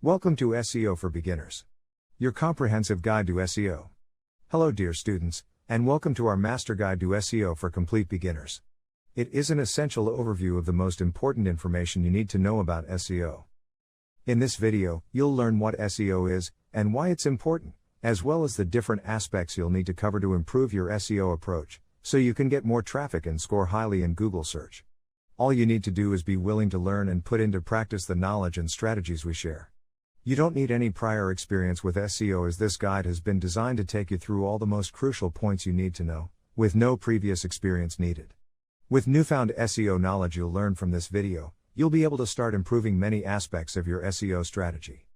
Welcome to SEO for Beginners, your comprehensive guide to SEO. Hello dear students, and welcome to our Master Guide to SEO for Complete Beginners. It is an essential overview of the most important information you need to know about SEO. In this video, you'll learn what SEO is, and why it's important, as well as the different aspects you'll need to cover to improve your SEO approach, so you can get more traffic and score highly in Google search. All you need to do is be willing to learn and put into practice the knowledge and strategies we share. You don't need any prior experience with SEO, as this guide has been designed to take you through all the most crucial points you need to know, with no previous experience needed. With newfound SEO knowledge you'll learn from this video, you'll be able to start improving many aspects of your SEO strategy.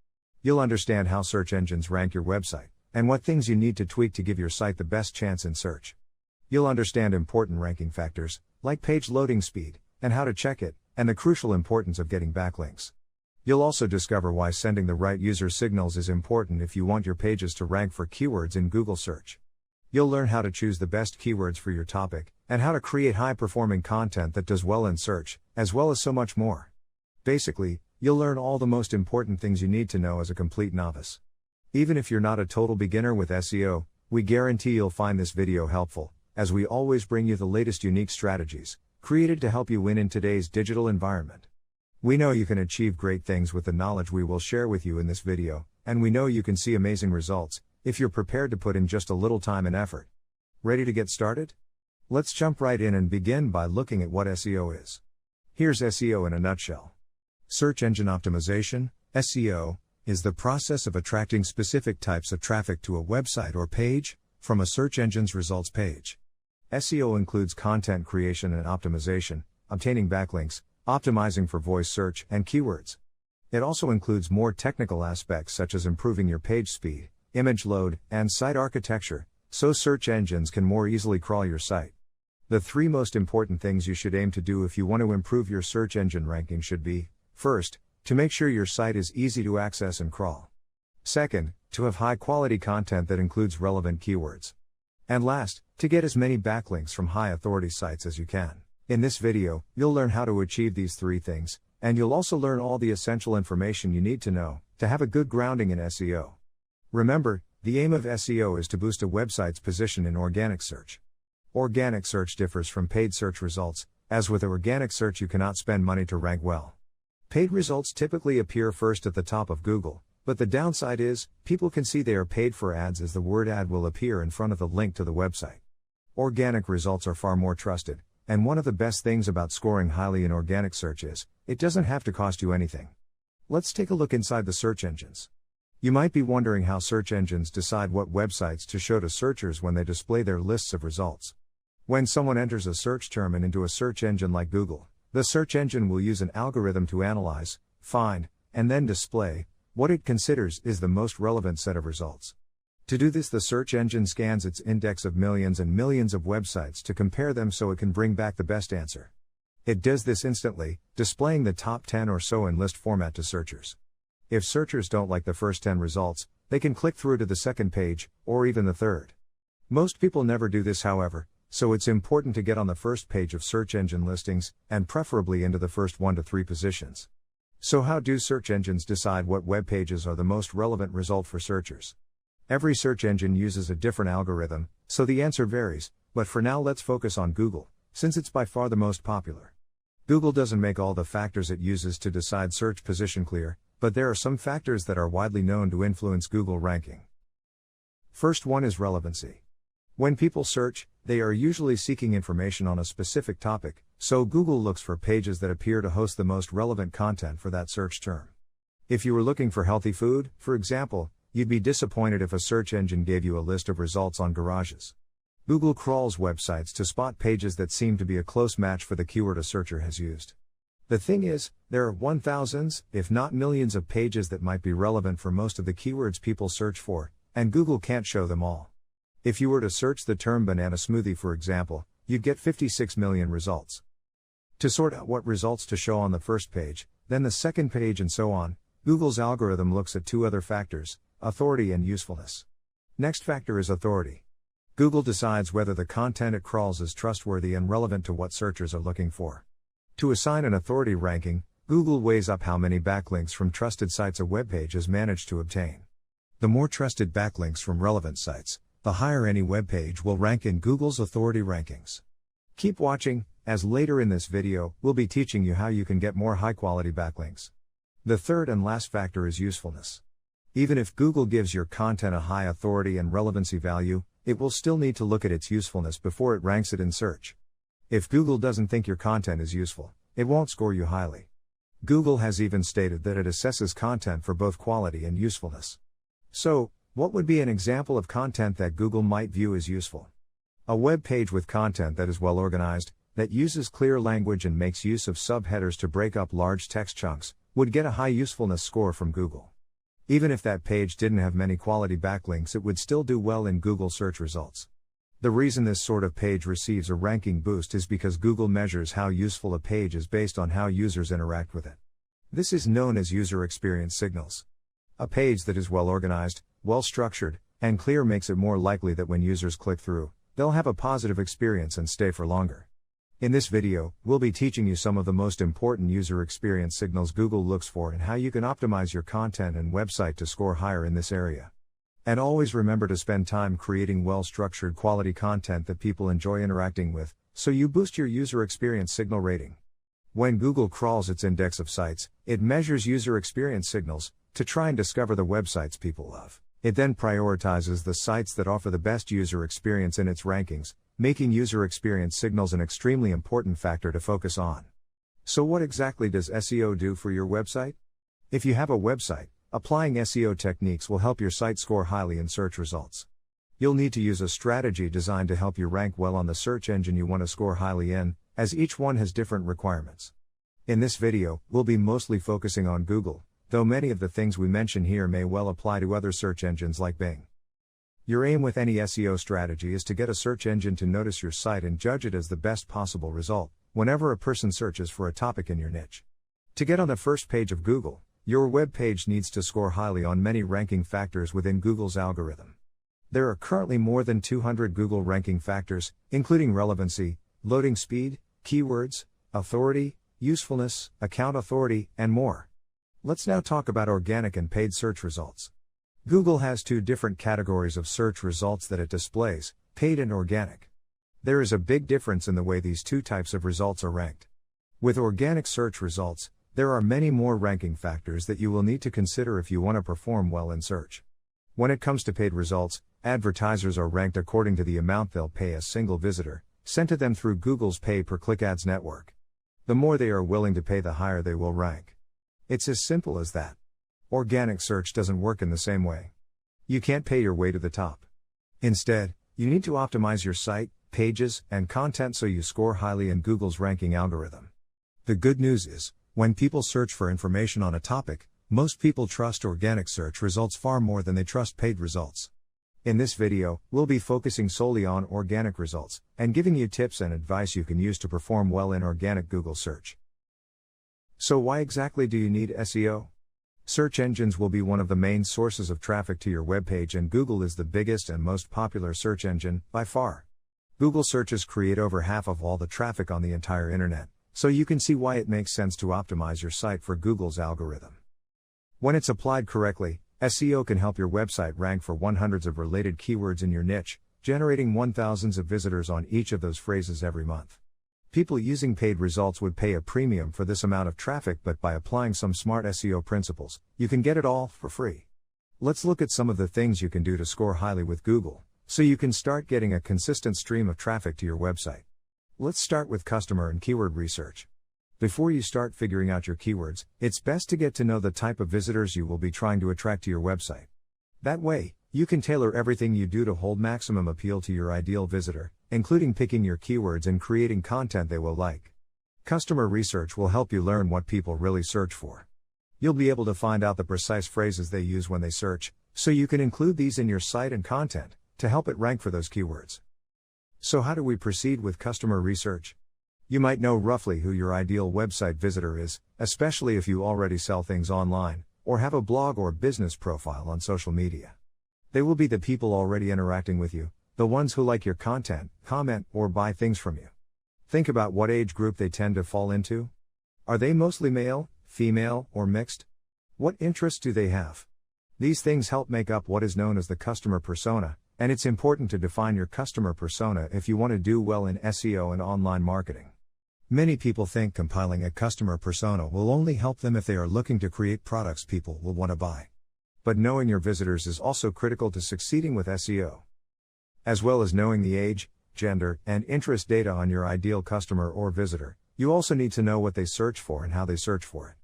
You'll understand how search engines rank your website, and what things you need to tweak to give your site the best chance in search. You'll understand important ranking factors, like page loading speed, and how to check it, and the crucial importance of getting backlinks. You'll also discover why sending the right user signals is important if you want your pages to rank for keywords in Google search. You'll learn how to choose the best keywords for your topic, and how to create high-performing content that does well in search, as well as so much more. Basically, you'll learn all the most important things you need to know as a complete novice. Even if you're not a total beginner with SEO, we guarantee you'll find this video helpful, as we always bring you the latest unique strategies, created to help you win in today's digital environment. We know you can achieve great things with the knowledge we will share with you in this video, and we know you can see amazing results, if you're prepared to put in just a little time and effort. Ready to get started? Let's jump right in and begin by looking at what SEO is. Here's SEO in a nutshell. Search engine optimization, SEO, is the process of attracting specific types of traffic to a website or page, from a search engine's results page. SEO includes content creation and optimization, obtaining backlinks, optimizing for voice search and keywords. It also includes more technical aspects such as improving your page speed, image load, and site architecture, so search engines can more easily crawl your site. The three most important things you should aim to do if you want to improve your search engine ranking should be: first, to make sure your site is easy to access and crawl. Second, to have high-quality content that includes relevant keywords. And last, to get as many backlinks from high-authority sites as you can. In this video, you'll learn how to achieve these three things, and you'll also learn all the essential information you need to know to have a good grounding in SEO. Remember, the aim of SEO is to boost a website's position in organic search. Organic search differs from paid search results, as with organic search you cannot spend money to rank well. Paid results typically appear first at the top of Google, but the downside is, people can see they are paid for ads, as the word ad will appear in front of the link to the website. Organic results are far more trusted, and one of the best things about scoring highly in organic search is, it doesn't have to cost you anything. Let's take a look inside the search engines. You might be wondering how search engines decide what websites to show to searchers when they display their lists of results. When someone enters a search term into a search engine like Google, the search engine will use an algorithm to analyze, find, and then display what it considers is the most relevant set of results. To do this, the search engine scans its index of millions and millions of websites to compare them so it can bring back the best answer. It does this instantly, displaying the top 10 or so in list format to searchers. If searchers don't like the first 10 results, they can click through to the second page, or even the third. Most people never do this, however, so it's important to get on the first page of search engine listings, and preferably into the first 1 to 3 positions. So how do search engines decide what web pages are the most relevant result for searchers? Every search engine uses a different algorithm, so the answer varies, but for now let's focus on Google, since it's by far the most popular. Google doesn't make all the factors it uses to decide search position clear, but there are some factors that are widely known to influence Google ranking. First one is relevancy. When people search, they are usually seeking information on a specific topic, so Google looks for pages that appear to host the most relevant content for that search term. If you were looking for healthy food, for example, you'd be disappointed if a search engine gave you a list of results on garages. Google crawls websites to spot pages that seem to be a close match for the keyword a searcher has used. The thing is, there are thousands, if not millions of pages that might be relevant for most of the keywords people search for, and Google can't show them all. If you were to search the term banana smoothie, for example, you'd get 56 million results. To sort out what results to show on the first page, then the second page and so on, Google's algorithm looks at two other factors: authority and usefulness. Next factor is authority. Google decides whether the content it crawls is trustworthy and relevant to what searchers are looking for. To assign an authority ranking, Google weighs up how many backlinks from trusted sites a web page has managed to obtain. The more trusted backlinks from relevant sites, the higher any web page will rank in Google's authority rankings. Keep watching, as later in this video, we'll be teaching you how you can get more high-quality backlinks. The third and last factor is usefulness. Even if Google gives your content a high authority and relevancy value, it will still need to look at its usefulness before it ranks it in search. If Google doesn't think your content is useful, it won't score you highly. Google has even stated that it assesses content for both quality and usefulness. So, what would be an example of content that Google might view as useful? A web page with content that is well organized, that uses clear language and makes use of subheaders to break up large text chunks, would get a high usefulness score from Google. Even if that page didn't have many quality backlinks, it would still do well in Google search results. The reason this sort of page receives a ranking boost is because Google measures how useful a page is based on how users interact with it. This is known as user experience signals. A page that is well organized, well structured, and clear makes it more likely that when users click through, they'll have a positive experience and stay for longer. In this video, we'll be teaching you some of the most important user experience signals Google looks for and how you can optimize your content and website to score higher in this area. And always remember to spend time creating well-structured quality content that people enjoy interacting with, so you boost your user experience signal rating. When Google crawls its index of sites, it measures user experience signals to try and discover the websites people love. It then prioritizes the sites that offer the best user experience in its rankings, making user experience signals an extremely important factor to focus on. So what exactly does SEO do for your website? If you have a website, applying SEO techniques will help your site score highly in search results. You'll need to use a strategy designed to help you rank well on the search engine you want to score highly in, as each one has different requirements. In this video, we'll be mostly focusing on Google, though many of the things we mention here may well apply to other search engines like Bing. Your aim with any SEO strategy is to get a search engine to notice your site and judge it as the best possible result, whenever a person searches for a topic in your niche. To get on the first page of Google, your web page needs to score highly on many ranking factors within Google's algorithm. There are currently more than 200 Google ranking factors, including relevancy, loading speed, keywords, authority, usefulness, account authority, and more. Let's now talk about organic and paid search results. Google has two different categories of search results that it displays, paid and organic. There is a big difference in the way these two types of results are ranked. With organic search results, there are many more ranking factors that you will need to consider if you want to perform well in search. When it comes to paid results, advertisers are ranked according to the amount they'll pay a single visitor, sent to them through Google's pay-per-click ads network. The more they are willing to pay, the higher they will rank. It's as simple as that. Organic search doesn't work in the same way. You can't pay your way to the top. Instead, you need to optimize your site, pages, and content so you score highly in Google's ranking algorithm. The good news is, when people search for information on a topic, most people trust organic search results far more than they trust paid results. In this video, we'll be focusing solely on organic results, and giving you tips and advice you can use to perform well in organic Google search. So why exactly do you need SEO? Search engines will be one of the main sources of traffic to your web page, and Google is the biggest and most popular search engine, by far. Google searches create over half of all the traffic on the entire internet, so you can see why it makes sense to optimize your site for Google's algorithm. When it's applied correctly, SEO can help your website rank for hundreds of related keywords in your niche, generating thousands of visitors on each of those phrases every month. People using paid results would pay a premium for this amount of traffic, but by applying some smart SEO principles, you can get it all for free. Let's look at some of the things you can do to score highly with Google, so you can start getting a consistent stream of traffic to your website. Let's start with customer and keyword research. Before you start figuring out your keywords, it's best to get to know the type of visitors you will be trying to attract to your website. That way, you can tailor everything you do to hold maximum appeal to your ideal visitor, including picking your keywords and creating content they will like. Customer research will help you learn what people really search for. You'll be able to find out the precise phrases they use when they search, so you can include these in your site and content, to help it rank for those keywords. So how do we proceed with customer research? You might know roughly who your ideal website visitor is, especially if you already sell things online, or have a blog or business profile on social media. They will be the people already interacting with you, the ones who like your content, comment, or buy things from you. Think about what age group they tend to fall into. Are they mostly male, female, or mixed? What interests do they have? These things help make up what is known as the customer persona, and it's important to define your customer persona if you want to do well in SEO and online marketing. Many people think compiling a customer persona will only help them if they are looking to create products people will want to buy. But knowing your visitors is also critical to succeeding with SEO. As well as knowing the age, gender, and interest data on your ideal customer or visitor, you also need to know what they search for and how they search for it.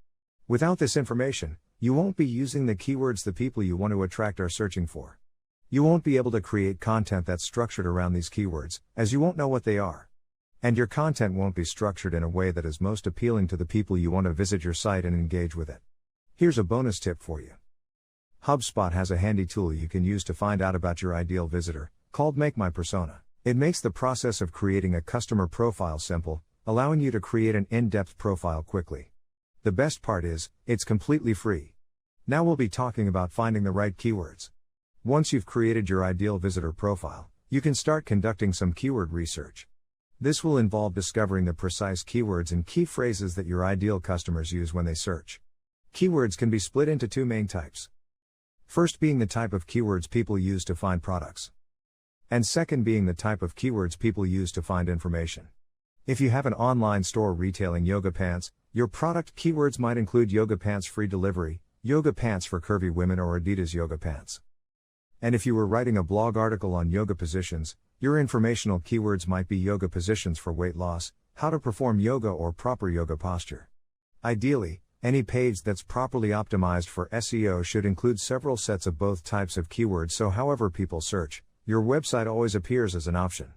Without this information, you won't be using the keywords the people you want to attract are searching for. You won't be able to create content that's structured around these keywords, as you won't know what they are. And your content won't be structured in a way that is most appealing to the people you want to visit your site and engage with it. Here's a bonus tip for you. HubSpot has a handy tool you can use to find out about your ideal visitor, called Make My Persona. It makes the process of creating a customer profile simple, allowing you to create an in-depth profile quickly. The best part is, it's completely free. Now we'll be talking about finding the right keywords. Once you've created your ideal visitor profile, you can start conducting some keyword research. This will involve discovering the precise keywords and key phrases that your ideal customers use when they search. Keywords can be split into two main types. First being the type of keywords people use to find products. And second being the type of keywords people use to find information. If you have an online store retailing yoga pants, your product keywords might include yoga pants free delivery, yoga pants for curvy women, or Adidas yoga pants. And if you were writing a blog article on yoga positions, your informational keywords might be yoga positions for weight loss, how to perform yoga, or proper yoga posture. Ideally, any page that's properly optimized for SEO should include several sets of both types of keywords, so however people search, your website always appears as an option.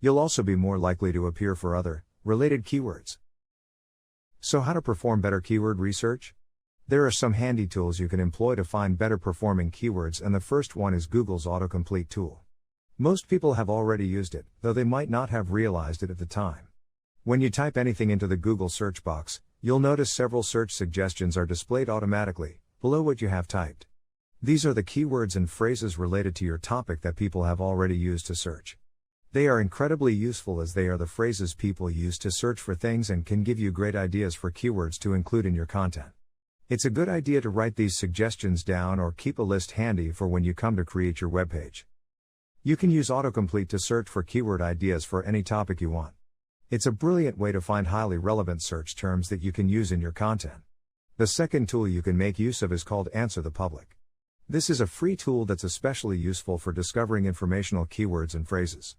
You'll also be more likely to appear for other, related keywords. So how to perform better keyword research? There are some handy tools you can employ to find better performing keywords, and the first one is Google's autocomplete tool. Most people have already used it, though they might not have realized it at the time. When you type anything into the Google search box, you'll notice several search suggestions are displayed automatically, below what you have typed. These are the keywords and phrases related to your topic that people have already used to search. They are incredibly useful as they are the phrases people use to search for things and can give you great ideas for keywords to include in your content. It's a good idea to write these suggestions down or keep a list handy for when you come to create your webpage. You can use autocomplete to search for keyword ideas for any topic you want. It's a brilliant way to find highly relevant search terms that you can use in your content. The second tool you can make use of is called Answer the Public. This is a free tool that's especially useful for discovering informational keywords and phrases.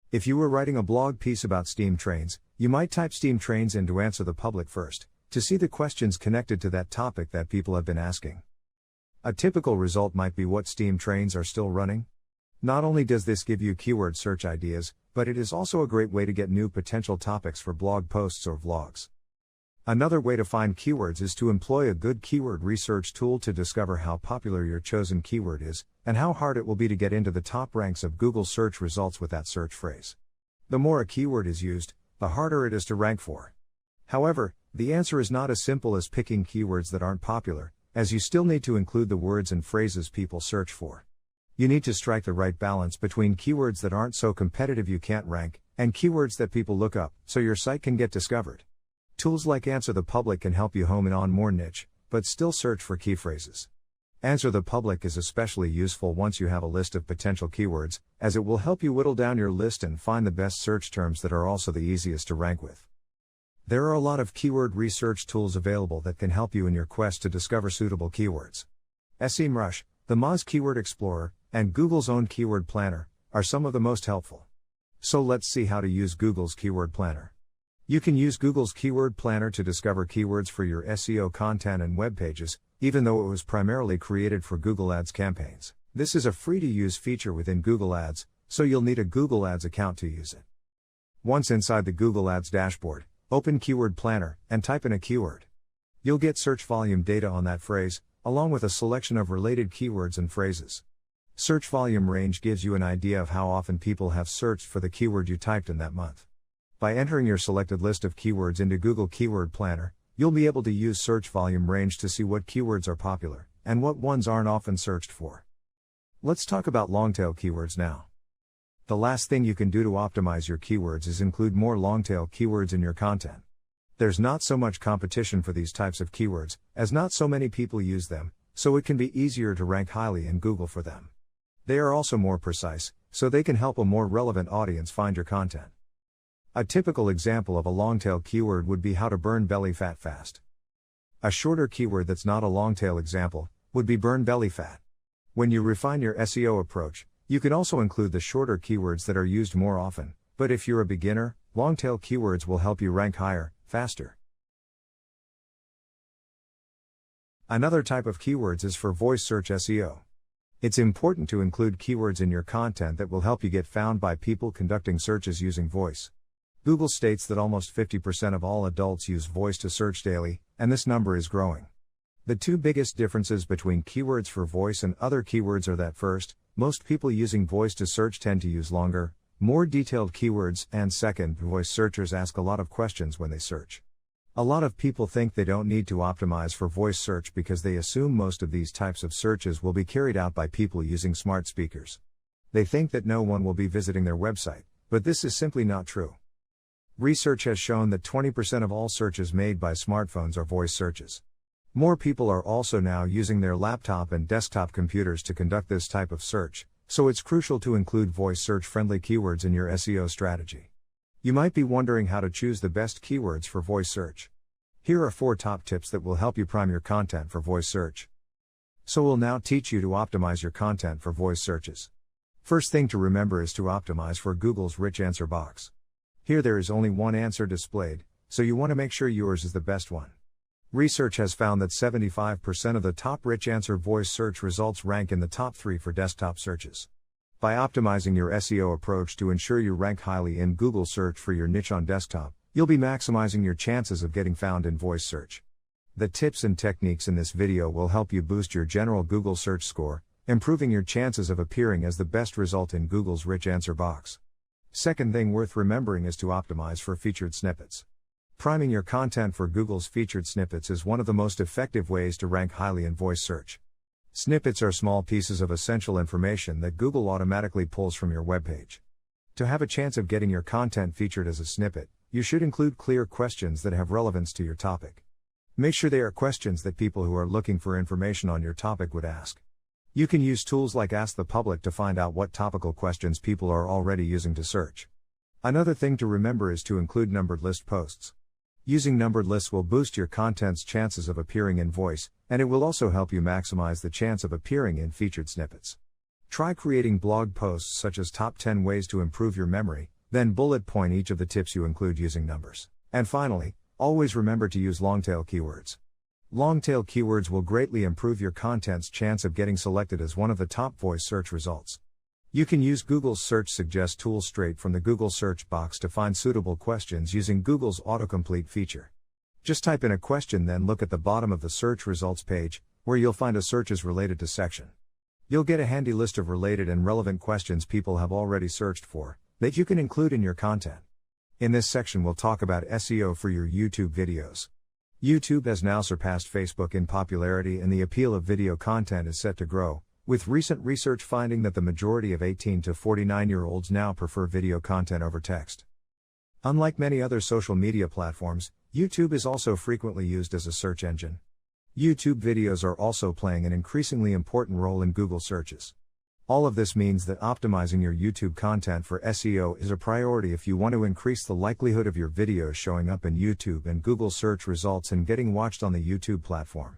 If you were writing a blog piece about steam trains, you might type steam trains into Answer the Public first, to see the questions connected to that topic that people have been asking. A typical result might be what steam trains are still running. Not only does this give you keyword search ideas, but it is also a great way to get new potential topics for blog posts or vlogs. Another way to find keywords is to employ a good keyword research tool to discover how popular your chosen keyword is, and how hard it will be to get into the top ranks of Google search results with that search phrase. The more a keyword is used, the harder it is to rank for. However, the answer is not as simple as picking keywords that aren't popular, as you still need to include the words and phrases people search for. You need to strike the right balance between keywords that aren't so competitive you can't rank, and keywords that people look up, so your site can get discovered. Tools like Answer the Public can help you home in on more niche, but still search for key phrases. Answer the Public is especially useful once you have a list of potential keywords, as it will help you whittle down your list and find the best search terms that are also the easiest to rank with. There are a lot of keyword research tools available that can help you in your quest to discover suitable keywords. SEMrush, the Moz Keyword Explorer, and Google's own Keyword Planner are some of the most helpful. So let's see how to use Google's Keyword Planner. You can use Google's Keyword Planner to discover keywords for your SEO content and web pages, even though it was primarily created for Google Ads campaigns. This is a free-to-use feature within Google Ads, so you'll need a Google Ads account to use it. Once inside the Google Ads dashboard, open Keyword Planner and type in a keyword. You'll get search volume data on that phrase, along with a selection of related keywords and phrases. Search volume range gives you an idea of how often people have searched for the keyword you typed in that month. By entering your selected list of keywords into Google Keyword Planner, you'll be able to use search volume range to see what keywords are popular, and what ones aren't often searched for. Let's talk about long-tail keywords now. The last thing you can do to optimize your keywords is include more long-tail keywords in your content. There's not so much competition for these types of keywords, as not so many people use them, so it can be easier to rank highly in Google for them. They are also more precise, so they can help a more relevant audience find your content. A typical example of a long-tail keyword would be how to burn belly fat fast. A shorter keyword that's not a long-tail example would be burn belly fat. When you refine your SEO approach, you can also include the shorter keywords that are used more often, but if you're a beginner, long-tail keywords will help you rank higher, faster. Another type of keywords is for voice search SEO. It's important to include keywords in your content that will help you get found by people conducting searches using voice. Google states that almost 50% of all adults use voice to search daily, and this number is growing. The two biggest differences between keywords for voice and other keywords are that first, most people using voice to search tend to use longer, more detailed keywords, and second, voice searchers ask a lot of questions when they search. A lot of people think they don't need to optimize for voice search because they assume most of these types of searches will be carried out by people using smart speakers. They think that no one will be visiting their website, but this is simply not true. Research has shown that 20% of all searches made by smartphones are voice searches. More people are also now using their laptop and desktop computers to conduct this type of search, so it's crucial to include voice search-friendly keywords in your SEO strategy. You might be wondering how to choose the best keywords for voice search. Here are 4 top tips that will help you prime your content for voice search. So we'll now teach you to optimize your content for voice searches. First thing to remember is to optimize for Google's rich answer box. Here there is only one answer displayed, so you want to make sure yours is the best one. Research has found that 75% of the top rich answer voice search results rank in the top 3 for desktop searches. By optimizing your SEO approach to ensure you rank highly in Google search for your niche on desktop, you'll be maximizing your chances of getting found in voice search. The tips and techniques in this video will help you boost your general Google search score, improving your chances of appearing as the best result in Google's rich answer box. Second thing worth remembering is to optimize for featured snippets. Priming your content for Google's featured snippets is one of the most effective ways to rank highly in voice search. Snippets are small pieces of essential information that Google automatically pulls from your webpage. To have a chance of getting your content featured as a snippet, you should include clear questions that have relevance to your topic. Make sure they are questions that people who are looking for information on your topic would ask. You can use tools like Ask the Public to find out what topical questions people are already using to search. Another thing to remember is to include numbered list posts. Using numbered lists will boost your content's chances of appearing in voice, and it will also help you maximize the chance of appearing in featured snippets. Try creating blog posts such as top 10 ways to improve your memory, then bullet point each of the tips you include using numbers. And finally, always remember to use long-tail keywords. Long-tail keywords will greatly improve your content's chance of getting selected as one of the top voice search results. You can use Google's Search Suggest tool straight from the Google search box to find suitable questions using Google's autocomplete feature. Just type in a question, then look at the bottom of the search results page, where you'll find a searches related to section. You'll get a handy list of related and relevant questions people have already searched for, that you can include in your content. In this section we'll talk about SEO for your YouTube videos. YouTube has now surpassed Facebook in popularity, and the appeal of video content is set to grow, with recent research finding that the majority of 18 to 49-year-olds now prefer video content over text. Unlike many other social media platforms, YouTube is also frequently used as a search engine. YouTube videos are also playing an increasingly important role in Google searches. All of this means that optimizing your YouTube content for SEO is a priority if you want to increase the likelihood of your videos showing up in YouTube and Google search results and getting watched on the YouTube platform.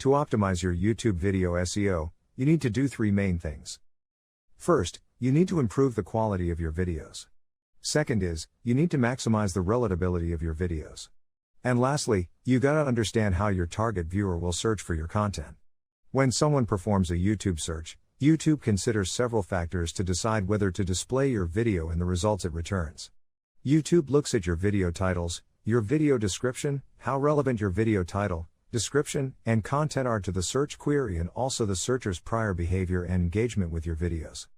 To optimize your YouTube video SEO, you need to do 3 main things. First, you need to improve the quality of your videos. Second is, you need to maximize the relatability of your videos. And lastly, you gotta understand how your target viewer will search for your content. When someone performs a YouTube search, YouTube considers several factors to decide whether to display your video and the results it returns. YouTube looks at your video titles, your video description, how relevant your video title, description, and content are to the search query, and also the searcher's prior behavior and engagement with your videos.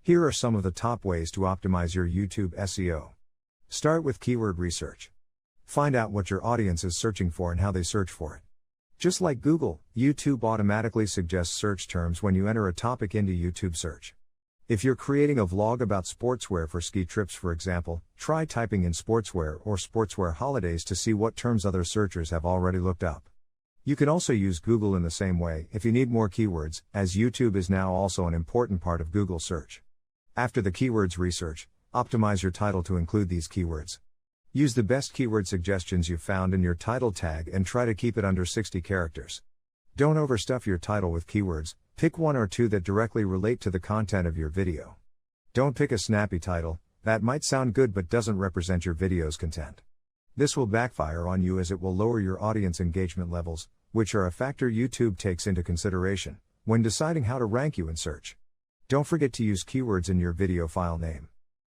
Here are some of the top ways to optimize your YouTube SEO. Start with keyword research. Find out what your audience is searching for and how they search for it. Just like Google, YouTube automatically suggests search terms when you enter a topic into YouTube search. If you're creating a vlog about sportswear for ski trips, for example, try typing in sportswear or sportswear holidays to see what terms other searchers have already looked up. You can also use Google in the same way if you need more keywords, as YouTube is now also an important part of Google search. After the keywords research, optimize your title to include these keywords. Use the best keyword suggestions you've found in your title tag and try to keep it under 60 characters. Don't overstuff your title with keywords, pick one or two that directly relate to the content of your video. Don't pick a snappy title that might sound good but doesn't represent your video's content. This will backfire on you as it will lower your audience engagement levels, which are a factor YouTube takes into consideration when deciding how to rank you in search. Don't forget to use keywords in your video file name.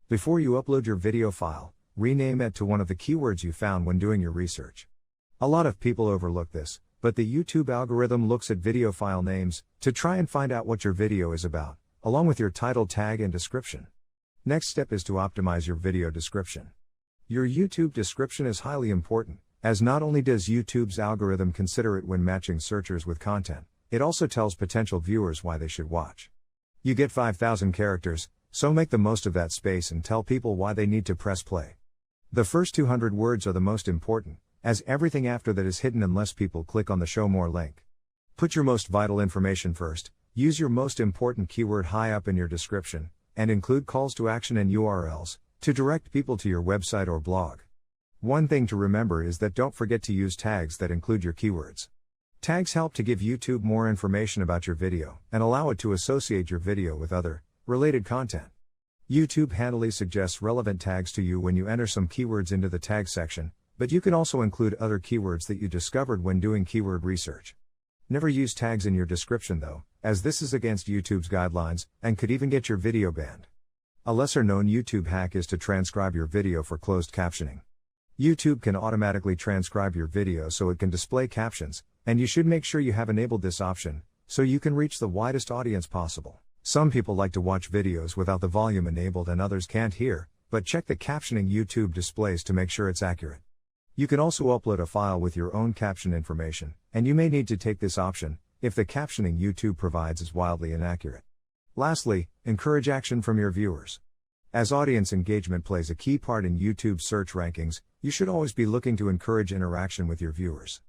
Before you upload your video file, rename it to one of the keywords you found when doing your research. A lot of people overlook this, but the YouTube algorithm looks at video file names to try and find out what your video is about, along with your title tag and description. Next step is to optimize your video description. Your YouTube description is highly important, as not only does YouTube's algorithm consider it when matching searchers with content, it also tells potential viewers why they should watch. You get 5,000 characters, so make the most of that space and tell people why they need to press play. The first 200 words are the most important, as everything after that is hidden unless people click on the show more link. Put your most vital information first, use your most important keyword high up in your description, and include calls to action and URLs to direct people to your website or blog. One thing to remember is that don't forget to use tags that include your keywords. Tags help to give YouTube more information about your video and allow it to associate your video with other, related content. YouTube handily suggests relevant tags to you when you enter some keywords into the tag section, but you can also include other keywords that you discovered when doing keyword research. Never use tags in your description though, as this is against YouTube's guidelines and could even get your video banned. A lesser known YouTube hack is to transcribe your video for closed captioning. YouTube can automatically transcribe your video so it can display captions, and you should make sure you have enabled this option, so you can reach the widest audience possible. Some people like to watch videos without the volume enabled and others can't hear, but check the captioning YouTube displays to make sure it's accurate. You can also upload a file with your own caption information, and you may need to take this option if the captioning YouTube provides is wildly inaccurate. Lastly, encourage action from your viewers. As audience engagement plays a key part in YouTube search rankings, you should always be looking to encourage interaction with your viewers.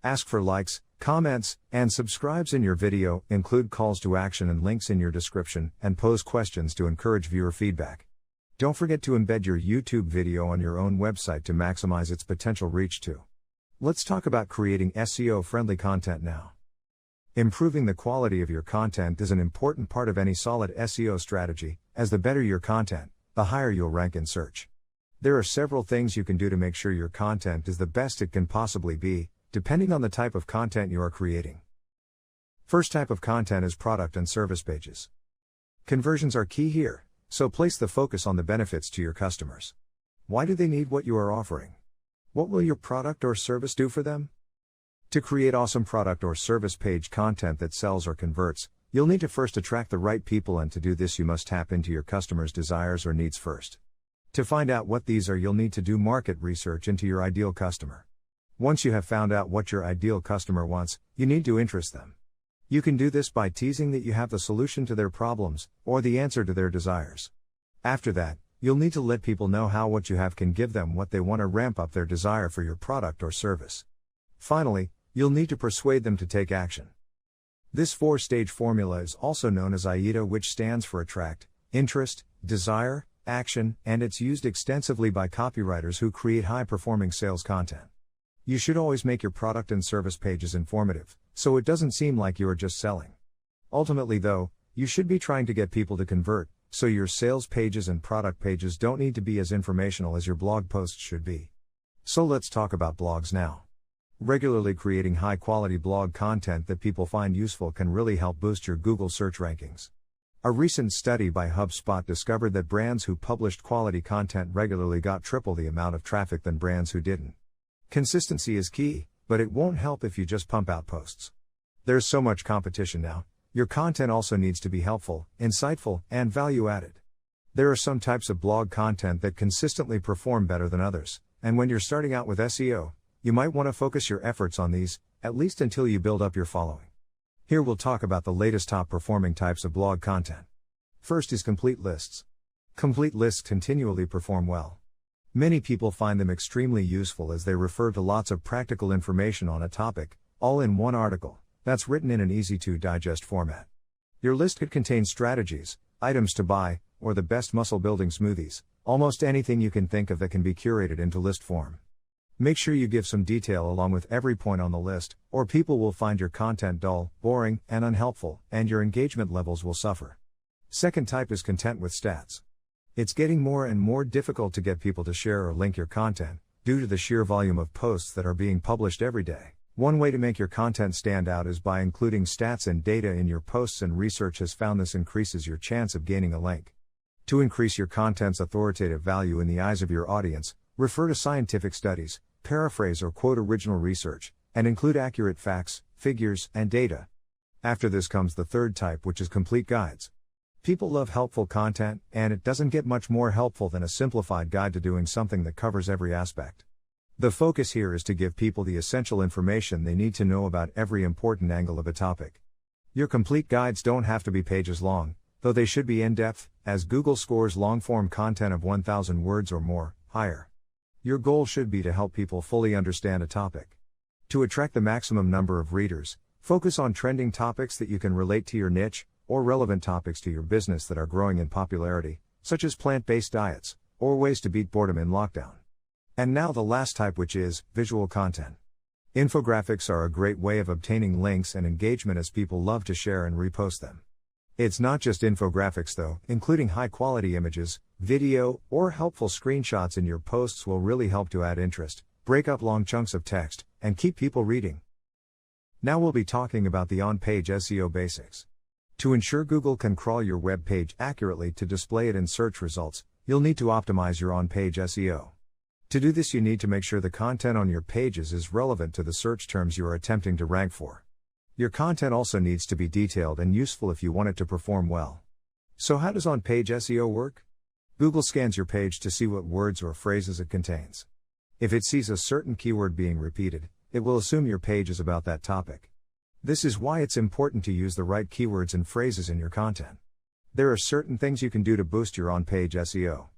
Ask for likes, comments, and subscribes in your video, include calls to action and links in your description, and pose questions to encourage viewer feedback. Don't forget to embed your YouTube video on your own website to maximize its potential reach too. Let's talk about creating SEO-friendly content now. Improving the quality of your content is an important part of any solid SEO strategy, as the better your content, the higher you'll rank in search. There are several things you can do to make sure your content is the best it can possibly be, depending on the type of content you are creating. First type of content is product and service pages. Conversions are key here, so place the focus on the benefits to your customers. Why do they need what you are offering? What will your product or service do for them? To create awesome product or service page content that sells or converts, you'll need to first attract the right people, and to do this you must tap into your customers' desires or needs first. To find out what these are, you'll need to do market research into your ideal customer. Once you have found out what your ideal customer wants, you need to interest them. You can do this by teasing that you have the solution to their problems, or the answer to their desires. After that, you'll need to let people know how what you have can give them what they want to ramp up their desire for your product or service. Finally, you'll need to persuade them to take action. This 4-stage formula is also known as AIDA, which stands for attract, interest, desire, action, and it's used extensively by copywriters who create high-performing sales content. You should always make your product and service pages informative, so it doesn't seem like you are just selling. Ultimately though, you should be trying to get people to convert, so your sales pages and product pages don't need to be as informational as your blog posts should be. So let's talk about blogs now. Regularly creating high-quality blog content that people find useful can really help boost your Google search rankings. A recent study by HubSpot discovered that brands who published quality content regularly got triple the amount of traffic than brands who didn't. Consistency is key, but it won't help if you just pump out posts. There's so much competition now, your content also needs to be helpful, insightful, and value-added. There are some types of blog content that consistently perform better than others, and when you're starting out with SEO, you might want to focus your efforts on these, at least until you build up your following. Here we'll talk about the latest top performing types of blog content. First is complete lists. Complete lists continually perform well. Many people find them extremely useful as they refer to lots of practical information on a topic, all in one article, that's written in an easy-to-digest format. Your list could contain strategies, items to buy, or the best muscle-building smoothies, almost anything you can think of that can be curated into list form. Make sure you give some detail along with every point on the list, or people will find your content dull, boring, and unhelpful, and your engagement levels will suffer. Second type is content with stats. It's getting more and more difficult to get people to share or link your content, due to the sheer volume of posts that are being published every day. One way to make your content stand out is by including stats and data in your posts, and research has found this increases your chance of gaining a link. To increase your content's authoritative value in the eyes of your audience, refer to scientific studies, paraphrase or quote original research, and include accurate facts, figures, and data. After this comes the third type, which is complete guides. People love helpful content, and it doesn't get much more helpful than a simplified guide to doing something that covers every aspect. The focus here is to give people the essential information they need to know about every important angle of a topic. Your complete guides don't have to be pages long, though they should be in-depth, as Google scores long-form content of 1,000 words or more, higher. Your goal should be to help people fully understand a topic. To attract the maximum number of readers, focus on trending topics that you can relate to your niche, or relevant topics to your business that are growing in popularity, such as plant-based diets, or ways to beat boredom in lockdown. And now the last type, which is visual content. Infographics are a great way of obtaining links and engagement, as people love to share and repost them. It's not just infographics though, including high-quality images, video, or helpful screenshots in your posts will really help to add interest, break up long chunks of text, and keep people reading. Now we'll be talking about the on-page SEO basics. To ensure Google can crawl your web page accurately to display it in search results, you'll need to optimize your on-page SEO. To do this, you need to make sure the content on your pages is relevant to the search terms you are attempting to rank for. Your content also needs to be detailed and useful if you want it to perform well. So how does on-page SEO work? Google scans your page to see what words or phrases it contains. If it sees a certain keyword being repeated, it will assume your page is about that topic. This is why it's important to use the right keywords and phrases in your content. There are certain things you can do to boost your on-page SEO.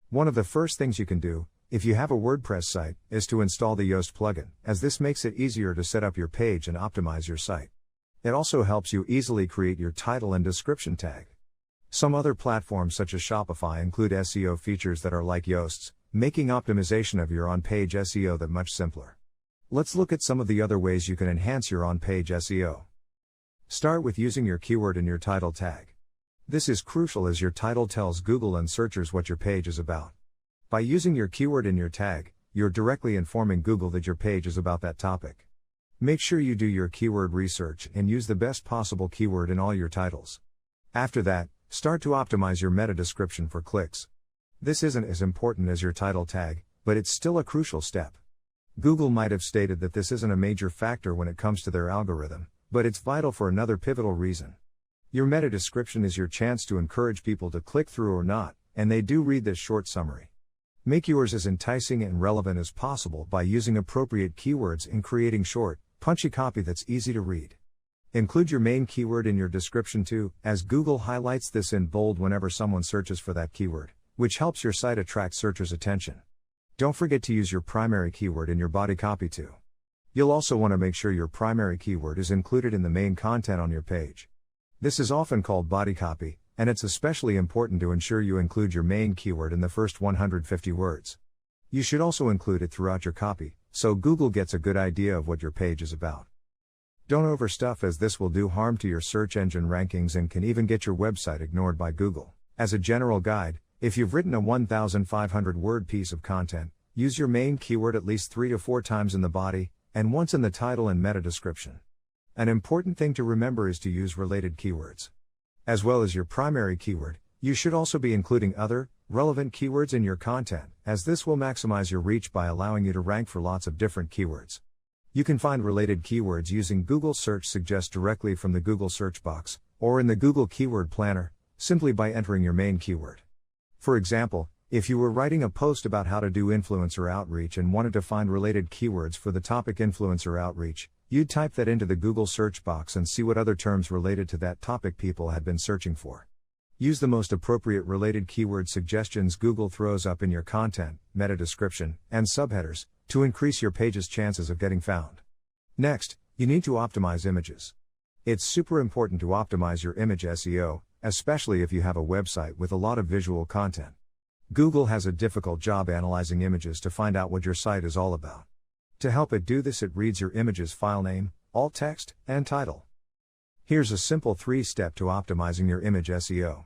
One of the first things you can do, if you have a WordPress site, is to install the Yoast plugin, as this makes it easier to set up your page and optimize your site. It also helps you easily create your title and description tag. Some other platforms such as Shopify include SEO features that are like Yoast's, making optimization of your on-page SEO that much simpler. Let's look at some of the other ways you can enhance your on-page SEO. Start with using your keyword in your title tag. This is crucial as your title tells Google and searchers what your page is about. By using your keyword in your tag, you're directly informing Google that your page is about that topic. Make sure you do your keyword research and use the best possible keyword in all your titles. After that, start to optimize your meta description for clicks. This isn't as important as your title tag, but it's still a crucial step. Google might have stated that this isn't a major factor when it comes to their algorithm, but it's vital for another pivotal reason. Your meta description is your chance to encourage people to click through or not, and they do read this short summary. Make yours as enticing and relevant as possible by using appropriate keywords in creating short, punchy copy that's easy to read. Include your main keyword in your description too, as Google highlights this in bold whenever someone searches for that keyword, which helps your site attract searchers' attention. Don't forget to use your primary keyword in your body copy too. You'll also want to make sure your primary keyword is included in the main content on your page. This is often called body copy, and it's especially important to ensure you include your main keyword in the first 150 words. You should also include it throughout your copy, so Google gets a good idea of what your page is about. Don't overstuff, as this will do harm to your search engine rankings and can even get your website ignored by Google. As a general guide, if you've written a 1,500 word piece of content, use your main keyword at least 3 to 4 times in the body, and once in the title and meta description. An important thing to remember is to use related keywords. As well as your primary keyword, you should also be including other, relevant keywords in your content, as this will maximize your reach by allowing you to rank for lots of different keywords. You can find related keywords using Google Search Suggest directly from the Google search box, or in the Google Keyword Planner, simply by entering your main keyword. For example, if you were writing a post about how to do influencer outreach and wanted to find related keywords for the topic influencer outreach, you'd type that into the Google search box and see what other terms related to that topic people had been searching for. Use the most appropriate related keyword suggestions Google throws up in your content, meta description, and subheaders, to increase your page's chances of getting found. Next, you need to optimize images. It's super important to optimize your image SEO, especially if you have a website with a lot of visual content. Google has a difficult job analyzing images to find out what your site is all about. To help it do this, it reads your image's file name, alt text, and title. Here's a simple 3-step to optimizing your image SEO.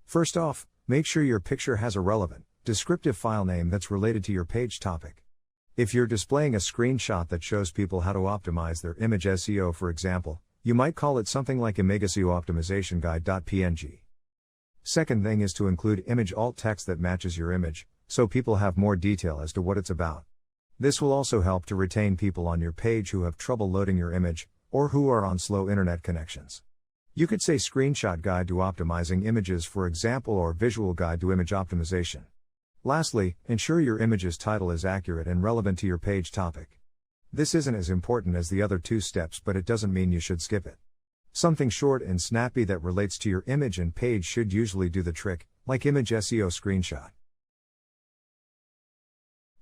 First off, make sure your picture has a relevant, descriptive file name that's related to your page topic. If you're displaying a screenshot that shows people how to optimize their image SEO, for example, you might call it something like SEO optimization guide.png. Second thing is to include image alt text that matches your image, so people have more detail as to what it's about. This will also help to retain people on your page who have trouble loading your image, or who are on slow internet connections. You could say Screenshot Guide to Optimizing Images, for example, or Visual Guide to Image Optimization. Lastly, ensure your image's title is accurate and relevant to your page topic. This isn't as important as the other 2 steps, but it doesn't mean you should skip it. Something short and snappy that relates to your image and page should usually do the trick, like Image SEO Screenshot.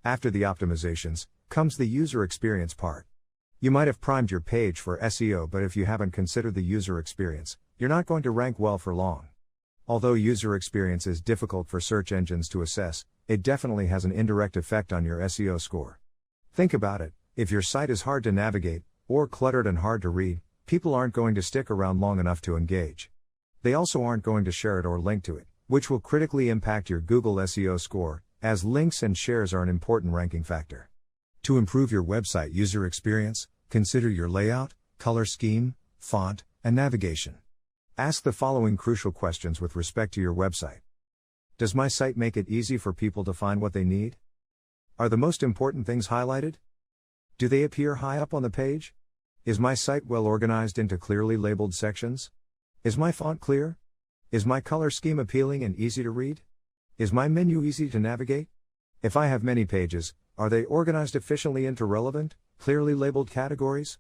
After the optimizations, comes the user experience part. You might have primed your page for SEO, but if you haven't considered the user experience, you're not going to rank well for long. Although user experience is difficult for search engines to assess, it definitely has an indirect effect on your SEO score. Think about it, if your site is hard to navigate, or cluttered and hard to read, people aren't going to stick around long enough to engage. They also aren't going to share it or link to it, which will critically impact your Google SEO score, as links and shares are an important ranking factor. To improve your website user experience, consider your layout, color scheme, font, and navigation. Ask the following crucial questions with respect to your website. Does my site make it easy for people to find what they need? Are the most important things highlighted? Do they appear high up on the page? Is my site well organized into clearly labeled sections? Is my font clear? Is my color scheme appealing and easy to read? Is my menu easy to navigate? If I have many pages, are they organized efficiently into relevant, clearly labeled categories?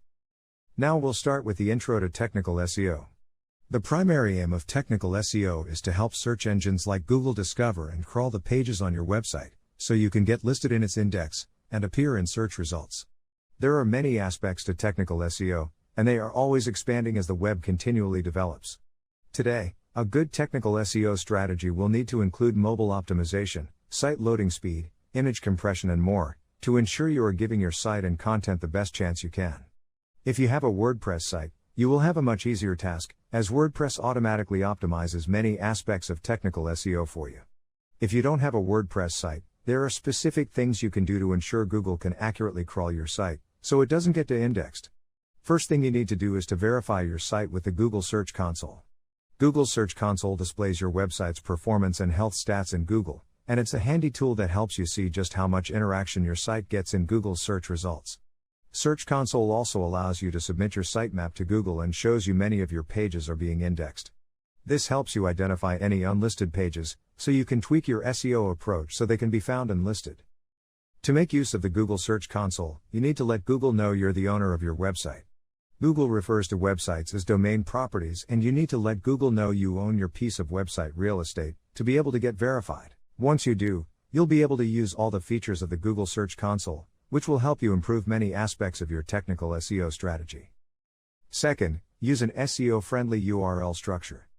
Now we'll start with the intro to technical SEO. The primary aim of technical SEO is to help search engines like Google discover and crawl the pages on your website, so you can get listed in its index, and appear in search results. There are many aspects to technical SEO, and they are always expanding as the web continually develops. Today, a good technical SEO strategy will need to include mobile optimization, site loading speed, image compression, and more, to ensure you are giving your site and content the best chance you can. If you have a WordPress site, you will have a much easier task, as WordPress automatically optimizes many aspects of technical SEO for you. If you don't have a WordPress site, there are specific things you can do to ensure Google can accurately crawl your site, so it doesn't get indexed. First thing you need to do is to verify your site with the Google Search Console. Google Search Console displays your website's performance and health stats in Google, and it's a handy tool that helps you see just how much interaction your site gets in Google's search results. Search Console also allows you to submit your sitemap to Google and shows you many of your pages are being indexed. This helps you identify any unlisted pages, so you can tweak your SEO approach so they can be found and listed. To make use of the Google Search Console, you need to let Google know you're the owner of your website. Google refers to websites as domain properties, and you need to let Google know you own your piece of website real estate, to be able to get verified. Once you do, you'll be able to use all the features of the Google Search Console, which will help you improve many aspects of your technical SEO strategy. Second, use an SEO-friendly URL structure.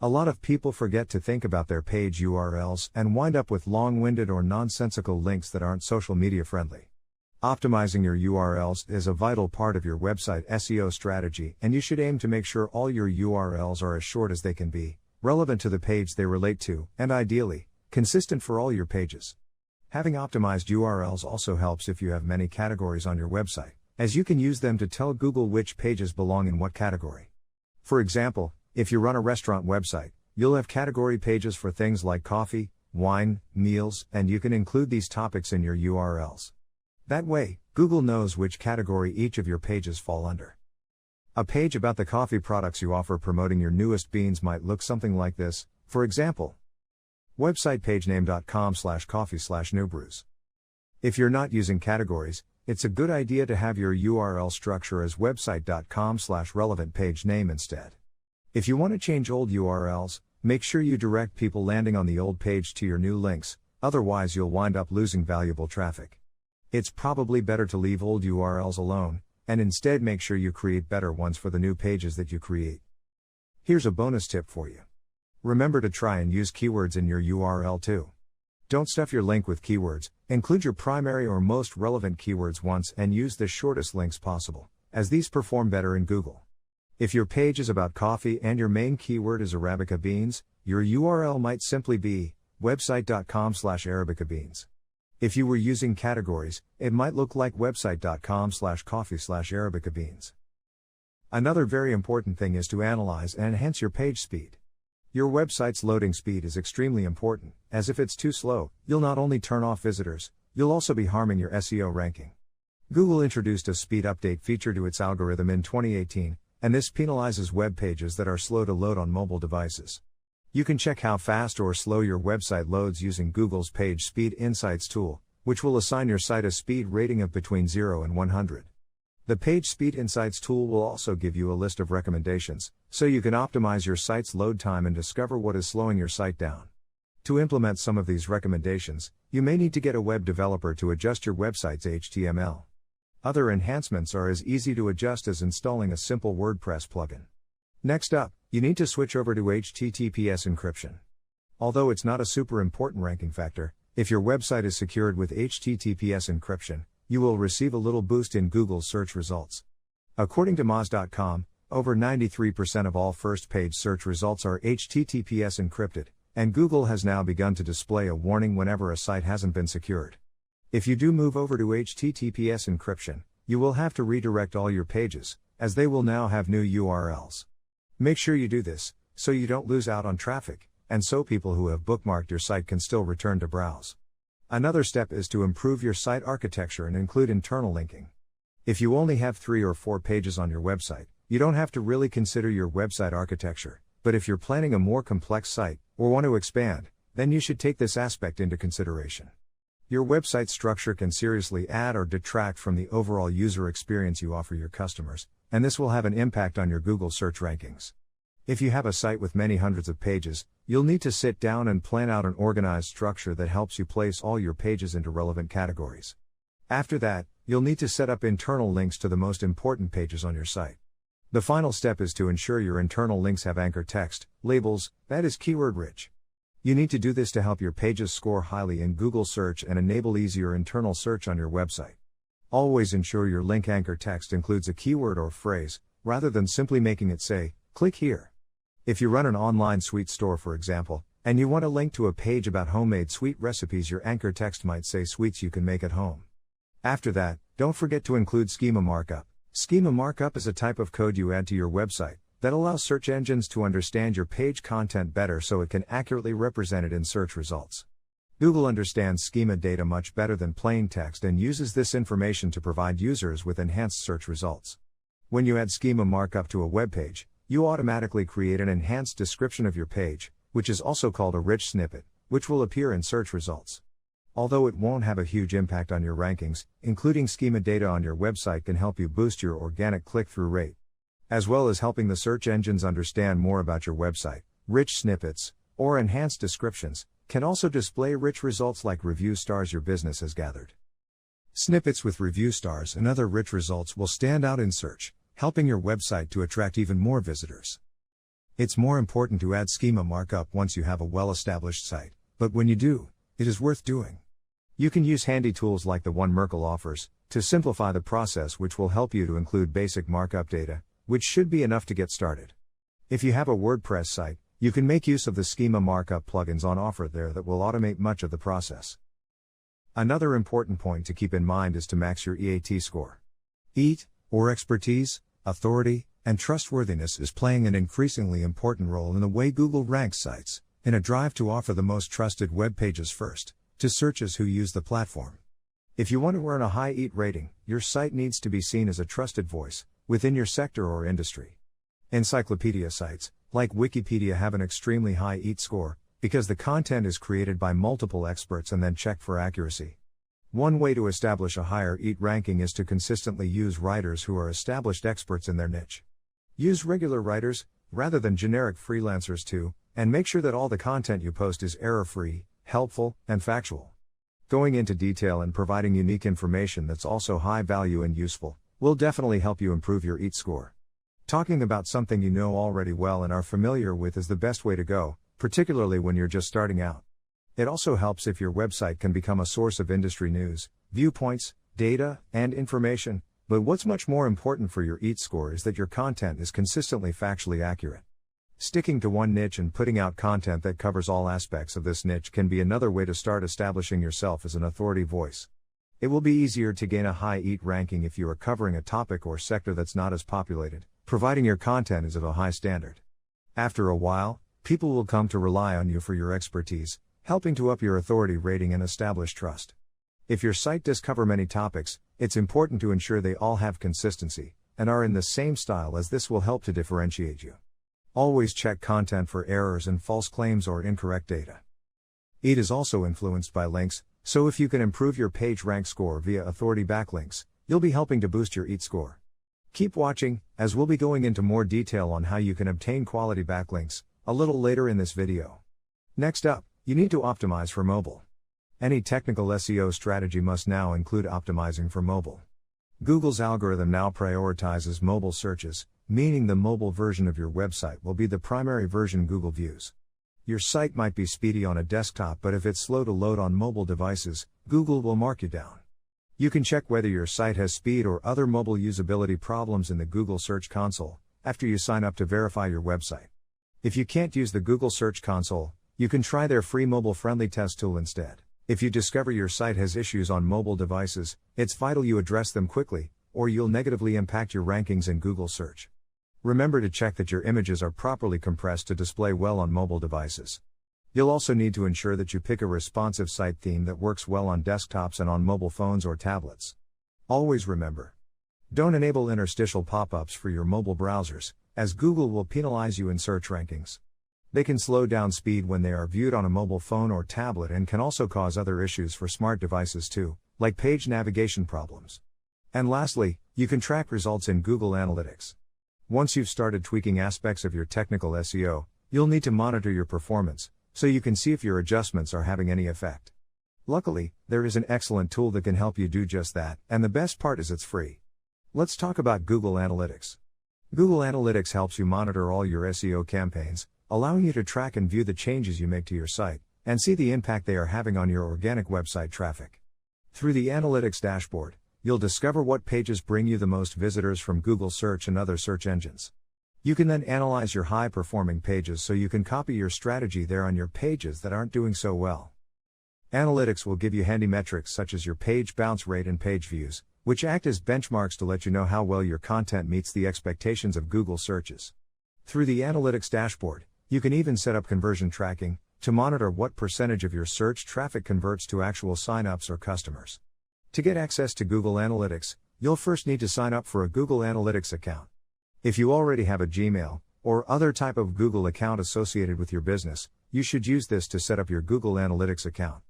A lot of people forget to think about their page URLs and wind up with long-winded or nonsensical links that aren't social media friendly. Optimizing your URLs is a vital part of your website SEO strategy, and you should aim to make sure all your URLs are as short as they can be, relevant to the page they relate to, and ideally, consistent for all your pages. Having optimized URLs also helps if you have many categories on your website, as you can use them to tell Google which pages belong in what category. For example, if you run a restaurant website, you'll have category pages for things like coffee, wine, meals, and you can include these topics in your URLs. That way, Google knows which category each of your pages fall under. A page about the coffee products you offer promoting your newest beans might look something like this, for example. Website pagename.com/coffee/newbrews. If you're not using categories, it's a good idea to have your URL structure as website.com/relevant page name instead. If you want to change old URLs, Make sure you direct people landing on the old page to your new links, otherwise you'll wind up losing valuable traffic. It's probably better to leave old URLs alone, and instead make sure you create better ones for the new pages that you create. Here's a bonus tip for you. Remember to try and use keywords in your URL too. Don't stuff your link with keywords, include your primary or most relevant keywords once and use the shortest links possible, as these perform better in Google. If your page is about coffee and your main keyword is Arabica beans, your URL might simply be website.com/Arabica beans. If you were using categories, it might look like website.com/coffee/Arabica beans. Another very important thing is to analyze and enhance your page speed. Your website's loading speed is extremely important, as if it's too slow, you'll not only turn off visitors, you'll also be harming your SEO ranking. Google introduced a speed update feature to its algorithm in 2018, and this penalizes web pages that are slow to load on mobile devices. You can check how fast or slow your website loads using Google's Page Speed Insights tool, which will assign your site a speed rating of between 0 and 100. The Page Speed Insights tool will also give you a list of recommendations, so you can optimize your site's load time and discover what is slowing your site down. To implement some of these recommendations, you may need to get a web developer to adjust your website's HTML. Other enhancements are as easy to adjust as installing a simple WordPress plugin. Next up, you need to switch over to HTTPS encryption. Although it's not a super important ranking factor, if your website is secured with HTTPS encryption, you will receive a little boost in Google's search results. According to Moz.com, over 93% of all first-page search results are HTTPS encrypted, and Google has now begun to display a warning whenever a site hasn't been secured. If you do move over to HTTPS encryption, you will have to redirect all your pages, as they will now have new URLs. Make sure you do this, so you don't lose out on traffic, and so people who have bookmarked your site can still return to browse. Another step is to improve your site architecture and include internal linking. If you only have 3 or 4 pages on your website, you don't have to really consider your website architecture, but if you're planning a more complex site, or want to expand, then you should take this aspect into consideration. Your website structure can seriously add or detract from the overall user experience you offer your customers, and this will have an impact on your Google search rankings. If you have a site with many hundreds of pages, you'll need to sit down and plan out an organized structure that helps you place all your pages into relevant categories. After that, you'll need to set up internal links to the most important pages on your site. The final step is to ensure your internal links have anchor text, labels, that is keyword rich. You need to do this to help your pages score highly in Google search and enable easier internal search on your website. Always ensure your link anchor text includes a keyword or phrase, rather than simply making it say, "Click here." If you run an online sweet store, for example, and you want to link to a page about homemade sweet recipes, your anchor text might say sweets you can make at home. After that, don't forget to include schema markup. Schema markup is a type of code you add to your website that allows search engines to understand your page content better so it can accurately represent it in search results. Google understands schema data much better than plain text and uses this information to provide users with enhanced search results. When you add schema markup to a web page, you automatically create an enhanced description of your page, which is also called a rich snippet, which will appear in search results. Although it won't have a huge impact on your rankings, including schema data on your website can help you boost your organic click-through rate. As well as helping the search engines understand more about your website, rich snippets, or enhanced descriptions, can also display rich results like review stars your business has gathered. Snippets with review stars and other rich results will stand out in search, helping your website to attract even more visitors. It's more important to add schema markup once you have a well-established site, but when you do, it is worth doing. You can use handy tools like the one Merkle offers, to simplify the process, which will help you to include basic markup data, which should be enough to get started. If you have a WordPress site, you can make use of the schema markup plugins on offer there that will automate much of the process. Another important point to keep in mind is to max your EAT score. EAT, or expertise, authority, and trustworthiness, is playing an increasingly important role in the way Google ranks sites, in a drive to offer the most trusted web pages first, to searchers who use the platform. If you want to earn a high EAT rating, your site needs to be seen as a trusted voice, within your sector or industry. Encyclopedia sites, like Wikipedia, have an extremely high EAT score, because the content is created by multiple experts and then checked for accuracy. One way to establish a higher EAT ranking is to consistently use writers who are established experts in their niche. Use regular writers, rather than generic freelancers, to and make sure that all the content you post is error-free, helpful, and factual. Going into detail and providing unique information that's also high value and useful will definitely help you improve your EAT score. Talking about something you know already well and are familiar with is the best way to go, particularly when you're just starting out. It also helps if your website can become a source of industry news, viewpoints, data, and information, but what's much more important for your EAT score is that your content is consistently factually accurate. Sticking to one niche and putting out content that covers all aspects of this niche can be another way to start establishing yourself as an authority voice. It will be easier to gain a high EAT ranking if you are covering a topic or sector that's not as populated, providing your content is of a high standard. After a while, people will come to rely on you for your expertise, helping to up your authority rating and establish trust. If your site does cover many topics, it's important to ensure they all have consistency and are in the same style, as this will help to differentiate you. Always check content for errors and false claims or incorrect data. EAT is also influenced by links, so if you can improve your page rank score via authority backlinks, you'll be helping to boost your EAT score. Keep watching, as we'll be going into more detail on how you can obtain quality backlinks a little later in this video. Next up, you need to optimize for mobile. Any technical SEO strategy must now include optimizing for mobile. Google's algorithm now prioritizes mobile searches, meaning the mobile version of your website will be the primary version Google views. Your site might be speedy on a desktop, but if it's slow to load on mobile devices, Google will mark you down. You can check whether your site has speed or other mobile usability problems in the Google Search Console after you sign up to verify your website. If you can't use the Google Search Console, you can try their free mobile-friendly test tool instead. If you discover your site has issues on mobile devices, it's vital you address them quickly, or you'll negatively impact your rankings in Google Search. Remember to check that your images are properly compressed to display well on mobile devices. You'll also need to ensure that you pick a responsive site theme that works well on desktops and on mobile phones or tablets. Always remember, don't enable interstitial pop-ups for your mobile browsers, as Google will penalize you in search rankings. They can slow down speed when they are viewed on a mobile phone or tablet, and can also cause other issues for smart devices too, like page navigation problems. And lastly, you can track results in Google Analytics. Once you've started tweaking aspects of your technical SEO, you'll need to monitor your performance, so you can see if your adjustments are having any effect. Luckily, there is an excellent tool that can help you do just that, and the best part is it's free. Let's talk about Google Analytics. Google Analytics helps you monitor all your SEO campaigns, allowing you to track and view the changes you make to your site, and see the impact they are having on your organic website traffic. Through the Analytics dashboard, you'll discover what pages bring you the most visitors from Google Search and other search engines. You can then analyze your high-performing pages so you can copy your strategy there on your pages that aren't doing so well. Analytics will give you handy metrics such as your page bounce rate and page views, which act as benchmarks to let you know how well your content meets the expectations of Google searches. Through the Analytics dashboard, you can even set up conversion tracking to monitor what percentage of your search traffic converts to actual sign-ups or customers. To get access to Google Analytics, you'll first need to sign up for a Google Analytics account. If you already have a Gmail or other type of Google account associated with your business, you should use this to set up your Google Analytics account.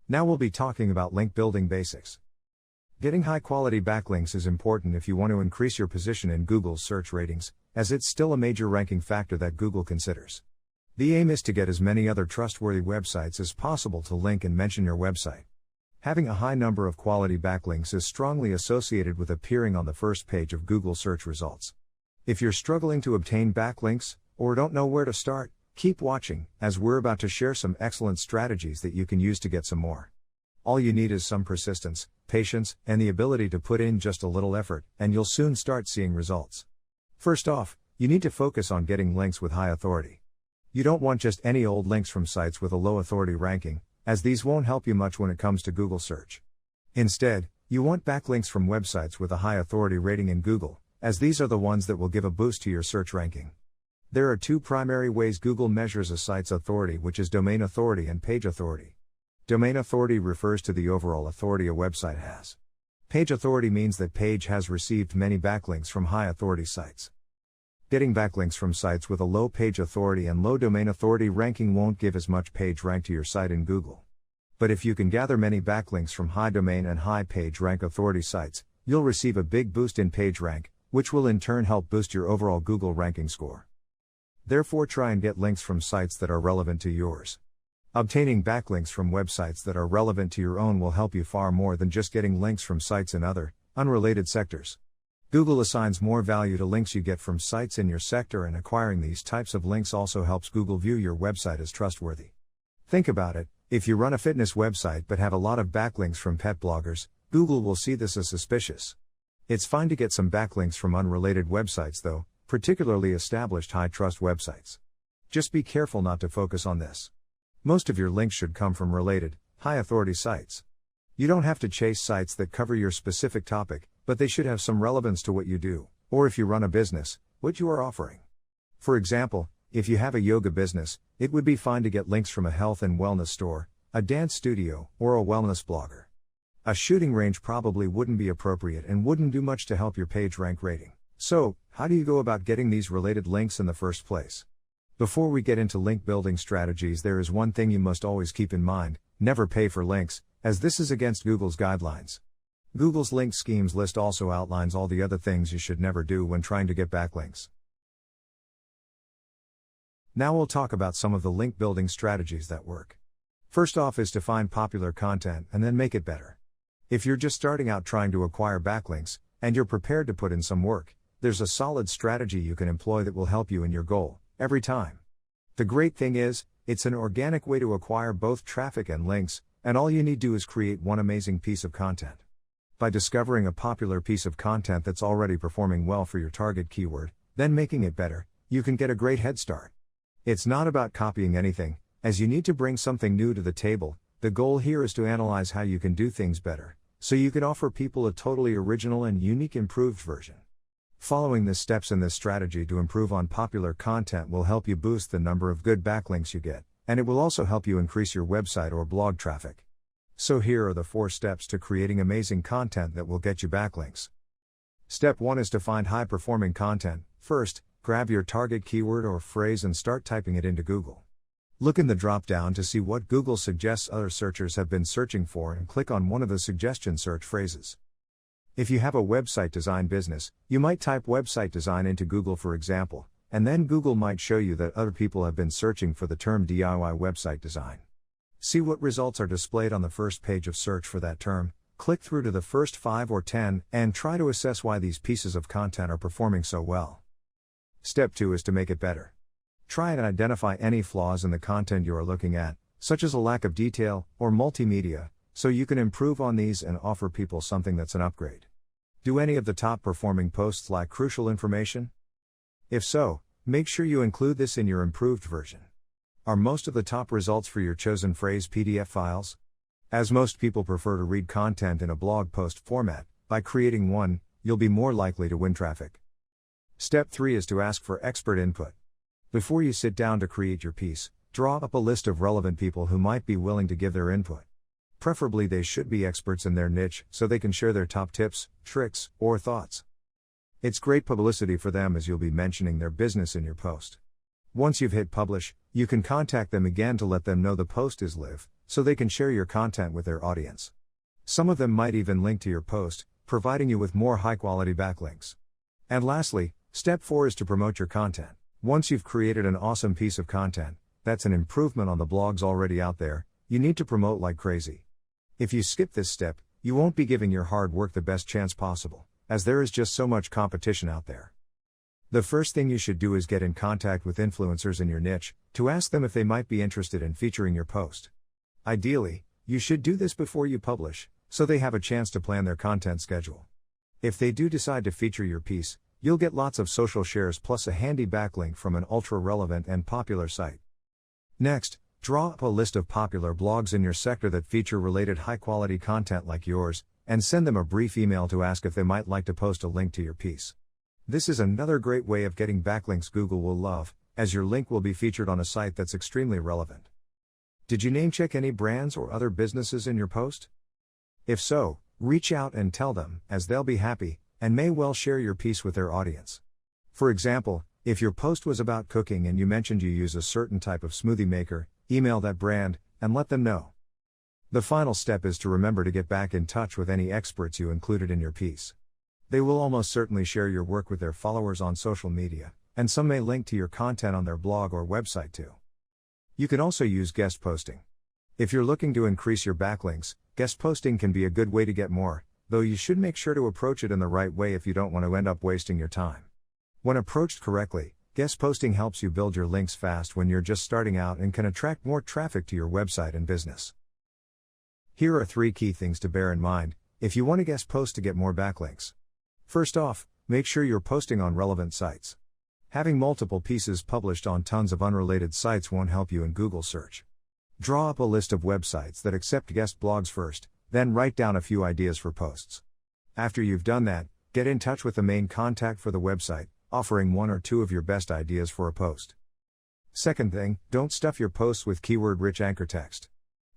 Now we'll be talking about link building basics. Getting high-quality backlinks is important if you want to increase your position in Google's search ratings, as it's still a major ranking factor that Google considers. The aim is to get as many other trustworthy websites as possible to link and mention your website. Having a high number of quality backlinks is strongly associated with appearing on the first page of Google search results. If you're struggling to obtain backlinks, or don't know where to start, keep watching, as we're about to share some excellent strategies that you can use to get some more. All you need is some persistence, patience, and the ability to put in just a little effort, and you'll soon start seeing results. First off, you need to focus on getting links with high authority. You don't want just any old links from sites with a low authority ranking, as these won't help you much when it comes to Google search. Instead, you want backlinks from websites with a high authority rating in Google, as these are the ones that will give a boost to your search ranking. There are two primary ways Google measures a site's authority, which is domain authority and page authority. Domain authority refers to the overall authority a website has. Page authority means that page has received many backlinks from high authority sites. Getting backlinks from sites with a low page authority and low domain authority ranking won't give as much page rank to your site in Google. But if you can gather many backlinks from high domain and high page rank authority sites, you'll receive a big boost in page rank, which will in turn help boost your overall Google ranking score. Therefore, try and get links from sites that are relevant to yours. Obtaining backlinks from websites that are relevant to your own will help you far more than just getting links from sites in other, unrelated sectors. Google assigns more value to links you get from sites in your sector, and acquiring these types of links also helps Google view your website as trustworthy. Think about it, if you run a fitness website but have a lot of backlinks from pet bloggers, Google will see this as suspicious. It's fine to get some backlinks from unrelated websites though, particularly established high-trust websites. Just be careful not to focus on this. Most of your links should come from related, high-authority sites. You don't have to chase sites that cover your specific topic, but they should have some relevance to what you do, or if you run a business, what you are offering. For example, if you have a yoga business, it would be fine to get links from a health and wellness store, a dance studio, or a wellness blogger. A shooting range probably wouldn't be appropriate and wouldn't do much to help your page rank rating. So, how do you go about getting these related links in the first place? Before we get into link building strategies, there is one thing you must always keep in mind: never pay for links, as this is against Google's guidelines. Google's link schemes list also outlines all the other things you should never do when trying to get backlinks. Now we'll talk about some of the link building strategies that work. First off is to find popular content and then make it better. If you're just starting out trying to acquire backlinks, and you're prepared to put in some work, there's a solid strategy you can employ that will help you in your goal, every time. The great thing is, it's an organic way to acquire both traffic and links, and all you need to do is create one amazing piece of content. By discovering a popular piece of content that's already performing well for your target keyword, then making it better, you can get a great head start. It's not about copying anything, as you need to bring something new to the table. The goal here is to analyze how you can do things better, so you can offer people a totally original and unique improved version. Following the steps in this strategy to improve on popular content will help you boost the number of good backlinks you get, and it will also help you increase your website or blog traffic. So here are the 4 steps to creating amazing content that will get you backlinks. Step 1 is to find high-performing content. First, grab your target keyword or phrase and start typing it into Google. Look in the drop-down to see what Google suggests other searchers have been searching for and click on one of the suggestion search phrases. If you have a website design business, you might type website design into Google, for example, and then Google might show you that other people have been searching for the term DIY website design. See what results are displayed on the first page of search for that term, click through to the first 5 or 10, and try to assess why these pieces of content are performing so well. Step 2 is to make it better. Try and identify any flaws in the content you are looking at, such as a lack of detail or multimedia, so you can improve on these and offer people something that's an upgrade. Do any of the top performing posts lack crucial information? If so, make sure you include this in your improved version. Are most of the top results for your chosen phrase PDF files? As most people prefer to read content in a blog post format, by creating one, you'll be more likely to win traffic. Step 3 is to ask for expert input. Before you sit down to create your piece, draw up a list of relevant people who might be willing to give their input. Preferably they should be experts in their niche so they can share their top tips, tricks, or thoughts. It's great publicity for them as you'll be mentioning their business in your post. Once you've hit publish, you can contact them again to let them know the post is live, so they can share your content with their audience. Some of them might even link to your post, providing you with more high-quality backlinks. And lastly, step 4 is to promote your content. Once you've created an awesome piece of content, that's an improvement on the blogs already out there, you need to promote like crazy. If you skip this step, you won't be giving your hard work the best chance possible, as there is just so much competition out there. The first thing you should do is get in contact with influencers in your niche, to ask them if they might be interested in featuring your post. Ideally, you should do this before you publish, so they have a chance to plan their content schedule. If they do decide to feature your piece, you'll get lots of social shares plus a handy backlink from an ultra-relevant and popular site. Next, draw up a list of popular blogs in your sector that feature related high-quality content like yours, and send them a brief email to ask if they might like to post a link to your piece. This is another great way of getting backlinks Google will love, as your link will be featured on a site that's extremely relevant. Did you name-check any brands or other businesses in your post? If so, reach out and tell them, as they'll be happy, and may well share your piece with their audience. For example, if your post was about cooking and you mentioned you use a certain type of smoothie maker, email that brand, and let them know. The final step is to remember to get back in touch with any experts you included in your piece. They will almost certainly share your work with their followers on social media, and some may link to your content on their blog or website too. You can also use guest posting. If you're looking to increase your backlinks, guest posting can be a good way to get more, though you should make sure to approach it in the right way if you don't want to end up wasting your time. When approached correctly, guest posting helps you build your links fast when you're just starting out and can attract more traffic to your website and business. Here are 3 key things to bear in mind if you want to guest post to get more backlinks. First off, make sure you're posting on relevant sites. Having multiple pieces published on tons of unrelated sites won't help you in Google search. Draw up a list of websites that accept guest blogs first, then write down a few ideas for posts. After you've done that, get in touch with the main contact for the website, offering 1 or 2 of your best ideas for a post. Second thing, don't stuff your posts with keyword-rich anchor text.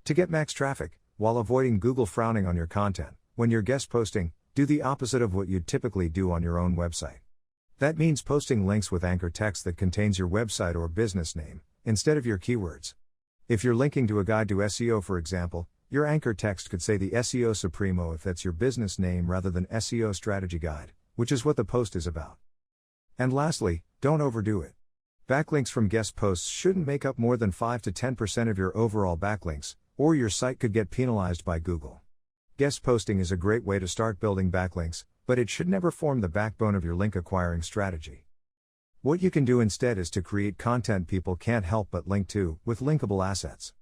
To get max traffic, while avoiding Google frowning on your content, when you're guest posting, do the opposite of what you'd typically do on your own website. That means posting links with anchor text that contains your website or business name, instead of your keywords. If you're linking to a guide to SEO, for example, your anchor text could say the SEO Supremo if that's your business name rather than SEO Strategy Guide, which is what the post is about. And lastly, don't overdo it. Backlinks from guest posts shouldn't make up more than 5 to 10% of your overall backlinks, or your site could get penalized by Google. Guest posting is a great way to start building backlinks, but it should never form the backbone of your link acquiring strategy. What you can do instead is to create content people can't help but link to, with linkable assets.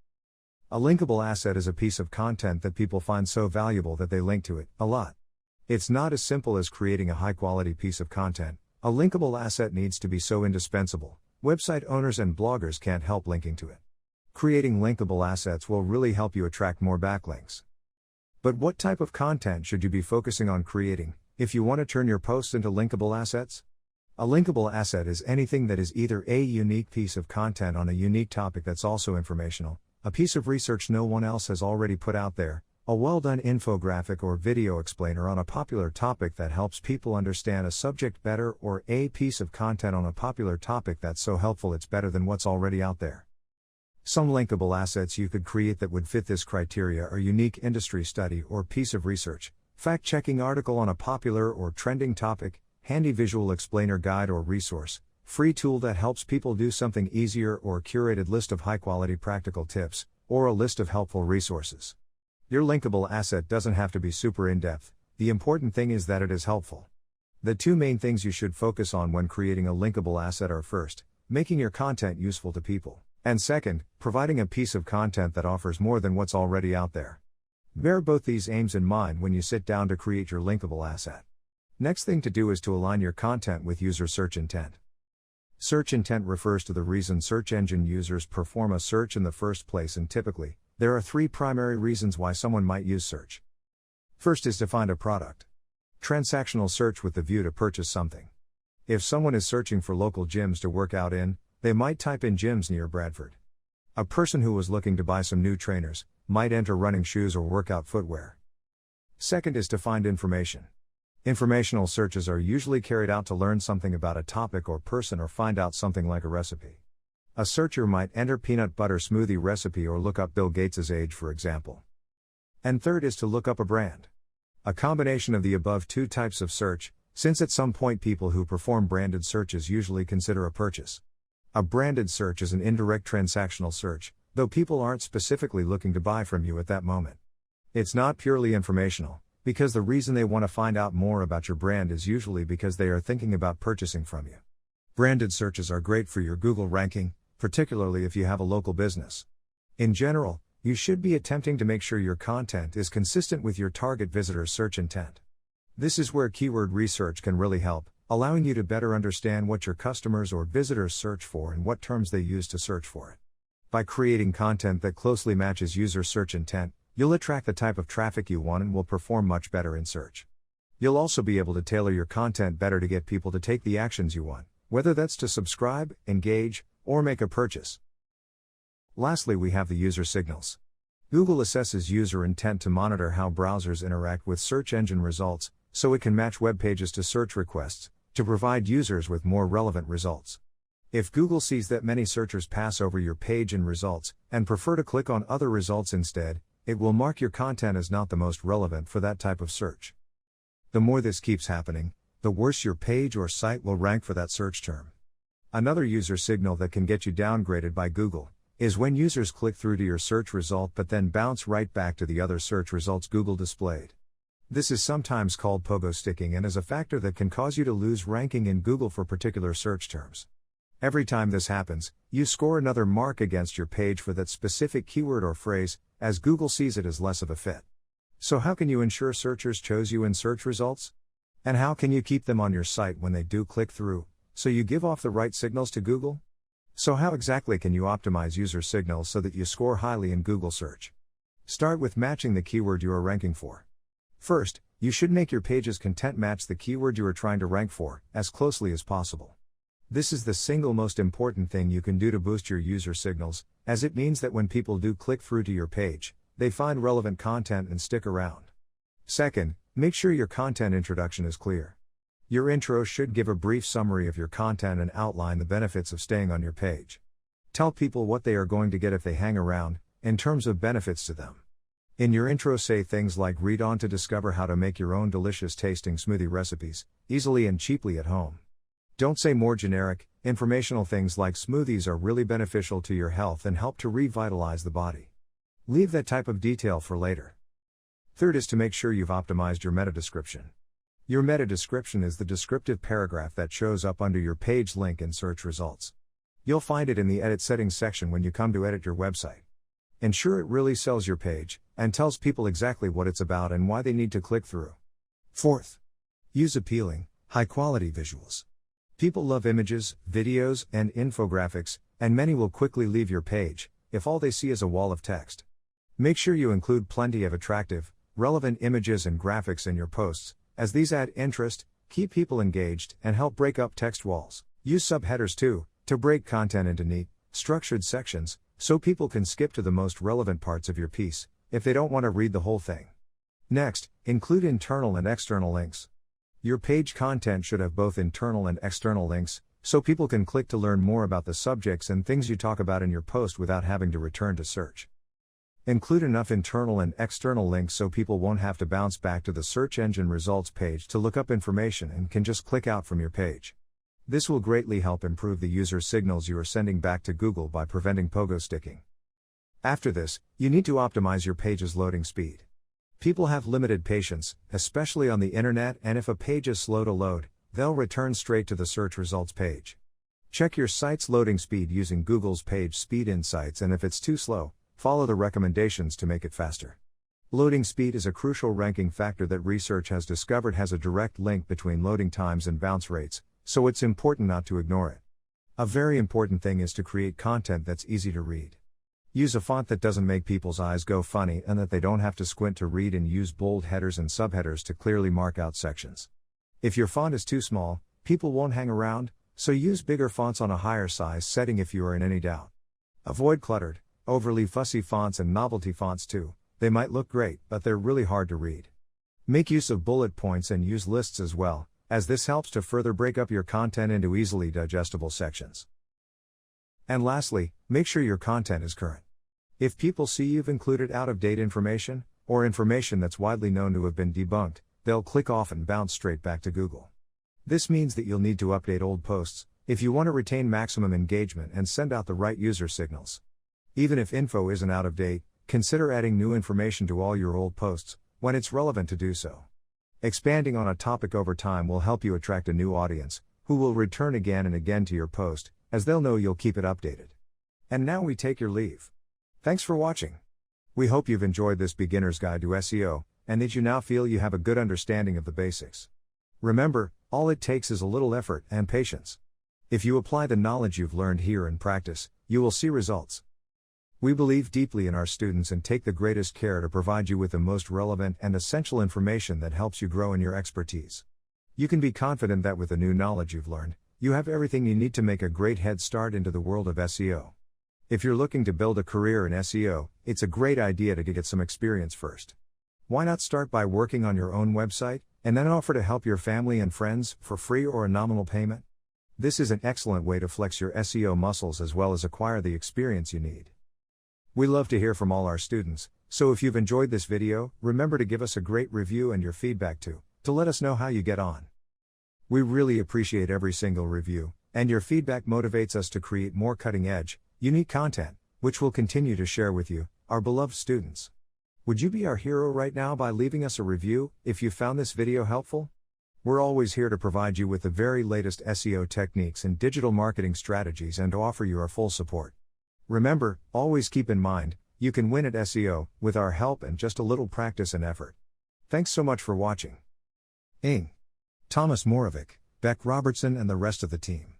A linkable asset is a piece of content that people find so valuable that they link to it, a lot. It's not as simple as creating a high-quality piece of content. A linkable asset needs to be so indispensable, website owners and bloggers can't help linking to it. Creating linkable assets will really help you attract more backlinks. But what type of content should you be focusing on creating, if you want to turn your posts into linkable assets? A linkable asset is anything that is either a unique piece of content on a unique topic that's also informational, a piece of research no one else has already put out there, a well-done infographic or video explainer on a popular topic that helps people understand a subject better, or a piece of content on a popular topic that's so helpful it's better than what's already out there. Some linkable assets you could create that would fit this criteria are unique industry study or piece of research, fact-checking article on a popular or trending topic, handy visual explainer guide or resource, free tool that helps people do something easier, or curated list of high-quality practical tips, or a list of helpful resources. Your linkable asset doesn't have to be super in-depth, the important thing is that it is helpful. The 2 main things you should focus on when creating a linkable asset are first, making your content useful to people, and second, providing a piece of content that offers more than what's already out there. Bear both these aims in mind when you sit down to create your linkable asset. Next thing to do is to align your content with user search intent. Search intent refers to the reason search engine users perform a search in the first place, and typically, there are 3 primary reasons why someone might use search. First is to find a product. Transactional search with the view to purchase something. If someone is searching for local gyms to work out in, they might type in gyms near Bradford. A person who was looking to buy some new trainers might enter running shoes or workout footwear. Second is to find information. Informational searches are usually carried out to learn something about a topic or person, or find out something like a recipe. A searcher might enter peanut butter smoothie recipe or look up Bill Gates's age, for example. And third is to look up a brand. A combination of the above 2 types of search, since at some point people who perform branded searches usually consider a purchase. A branded search is an indirect transactional search, though people aren't specifically looking to buy from you at that moment. It's not purely informational, because the reason they want to find out more about your brand is usually because they are thinking about purchasing from you. Branded searches are great for your Google ranking, particularly if you have a local business. In general, you should be attempting to make sure your content is consistent with your target visitor's search intent. This is where keyword research can really help, allowing you to better understand what your customers or visitors search for and what terms they use to search for it. By creating content that closely matches user search intent, you'll attract the type of traffic you want and will perform much better in search. You'll also be able to tailor your content better to get people to take the actions you want, whether that's to subscribe, engage, or make a purchase. Lastly, we have the user signals. Google assesses user intent to monitor how browsers interact with search engine results, so it can match web pages to search requests, to provide users with more relevant results. If Google sees that many searchers pass over your page in results, and prefer to click on other results instead, it will mark your content as not the most relevant for that type of search. The more this keeps happening, the worse your page or site will rank for that search term. Another user signal that can get you downgraded by Google is when users click through to your search result but then bounce right back to the other search results Google displayed. This is sometimes called pogo sticking and is a factor that can cause you to lose ranking in Google for particular search terms. Every time this happens, you score another mark against your page for that specific keyword or phrase, as Google sees it as less of a fit. So how can you ensure searchers chose you in search results? And how can you keep them on your site when they do click through, so you give off the right signals to Google? So how exactly can you optimize user signals so that you score highly in Google search? Start with matching the keyword you are ranking for. First, you should make your page's content match the keyword you are trying to rank for, as closely as possible. This is the single most important thing you can do to boost your user signals, as it means that when people do click through to your page, they find relevant content and stick around. Second, make sure your content introduction is clear. Your intro should give a brief summary of your content and outline the benefits of staying on your page. Tell people what they are going to get if they hang around, in terms of benefits to them. In your intro, say things like read on to discover how to make your own delicious tasting smoothie recipes, easily and cheaply at home. Don't say more generic, informational things like smoothies are really beneficial to your health and help to revitalize the body. Leave that type of detail for later. Third is to make sure you've optimized your meta description. Your meta description is the descriptive paragraph that shows up under your page link in search results. You'll find it in the edit settings section when you come to edit your website. Ensure it really sells your page, and tells people exactly what it's about and why they need to click through. Fourth, use appealing, high-quality visuals. People love images, videos, and infographics, and many will quickly leave your page if all they see is a wall of text. Make sure you include plenty of attractive, relevant images and graphics in your posts, as these add interest, keep people engaged, and help break up text walls. Use subheaders too, to break content into neat, structured sections, so people can skip to the most relevant parts of your piece, if they don't want to read the whole thing. Next, include internal and external links. Your page content should have both internal and external links, so people can click to learn more about the subjects and things you talk about in your post without having to return to search. Include enough internal and external links so people won't have to bounce back to the search engine results page to look up information and can just click out from your page. This will greatly help improve the user signals you are sending back to Google by preventing pogo sticking. After this, you need to optimize your page's loading speed. People have limited patience, especially on the internet, and if a page is slow to load, they'll return straight to the search results page. Check your site's loading speed using Google's Page Speed Insights, and if it's too slow, follow the recommendations to make it faster. Loading speed is a crucial ranking factor that research has discovered has a direct link between loading times and bounce rates, so it's important not to ignore it. A very important thing is to create content that's easy to read. Use a font that doesn't make people's eyes go funny and that they don't have to squint to read, and use bold headers and subheaders to clearly mark out sections. If your font is too small, people won't hang around, so use bigger fonts on a higher size setting if you are in any doubt. Avoid cluttered, overly fussy fonts and novelty fonts too. They might look great, but they're really hard to read. Make use of bullet points and use lists as well, as this helps to further break up your content into easily digestible sections. And lastly, make sure your content is current. If people see you've included out-of-date information, or information that's widely known to have been debunked, they'll click off and bounce straight back to Google. This means that you'll need to update old posts, if you want to retain maximum engagement and send out the right user signals. Even if info isn't out of date, consider adding new information to all your old posts, when it's relevant to do so. Expanding on a topic over time will help you attract a new audience, who will return again and again to your post, as they'll know you'll keep it updated. And now we take your leave. Thanks for watching. We hope you've enjoyed this beginner's guide to SEO, and that you now feel you have a good understanding of the basics. Remember, all it takes is a little effort and patience. If you apply the knowledge you've learned here in practice, you will see results. We believe deeply in our students and take the greatest care to provide you with the most relevant and essential information that helps you grow in your expertise. You can be confident that with the new knowledge you've learned, you have everything you need to make a great head start into the world of SEO. If you're looking to build a career in SEO, it's a great idea to get some experience first. Why not start by working on your own website, and then offer to help your family and friends for free or a nominal payment? This is an excellent way to flex your SEO muscles as well as acquire the experience you need. We love to hear from all our students, so if you've enjoyed this video, remember to give us a great review and your feedback too, to let us know how you get on. We really appreciate every single review, And your feedback motivates us to create more cutting-edge, unique content, which we'll continue to share with you, our beloved students. Would you be our hero right now by leaving us a review, if you found this video helpful? We're always here to provide you with the very latest SEO techniques and digital marketing strategies and to offer you our full support. Remember, always keep in mind, you can win at SEO, with our help and just a little practice and effort. Thanks so much for watching. Thomas Moravec, Beck Robertson and the rest of the team.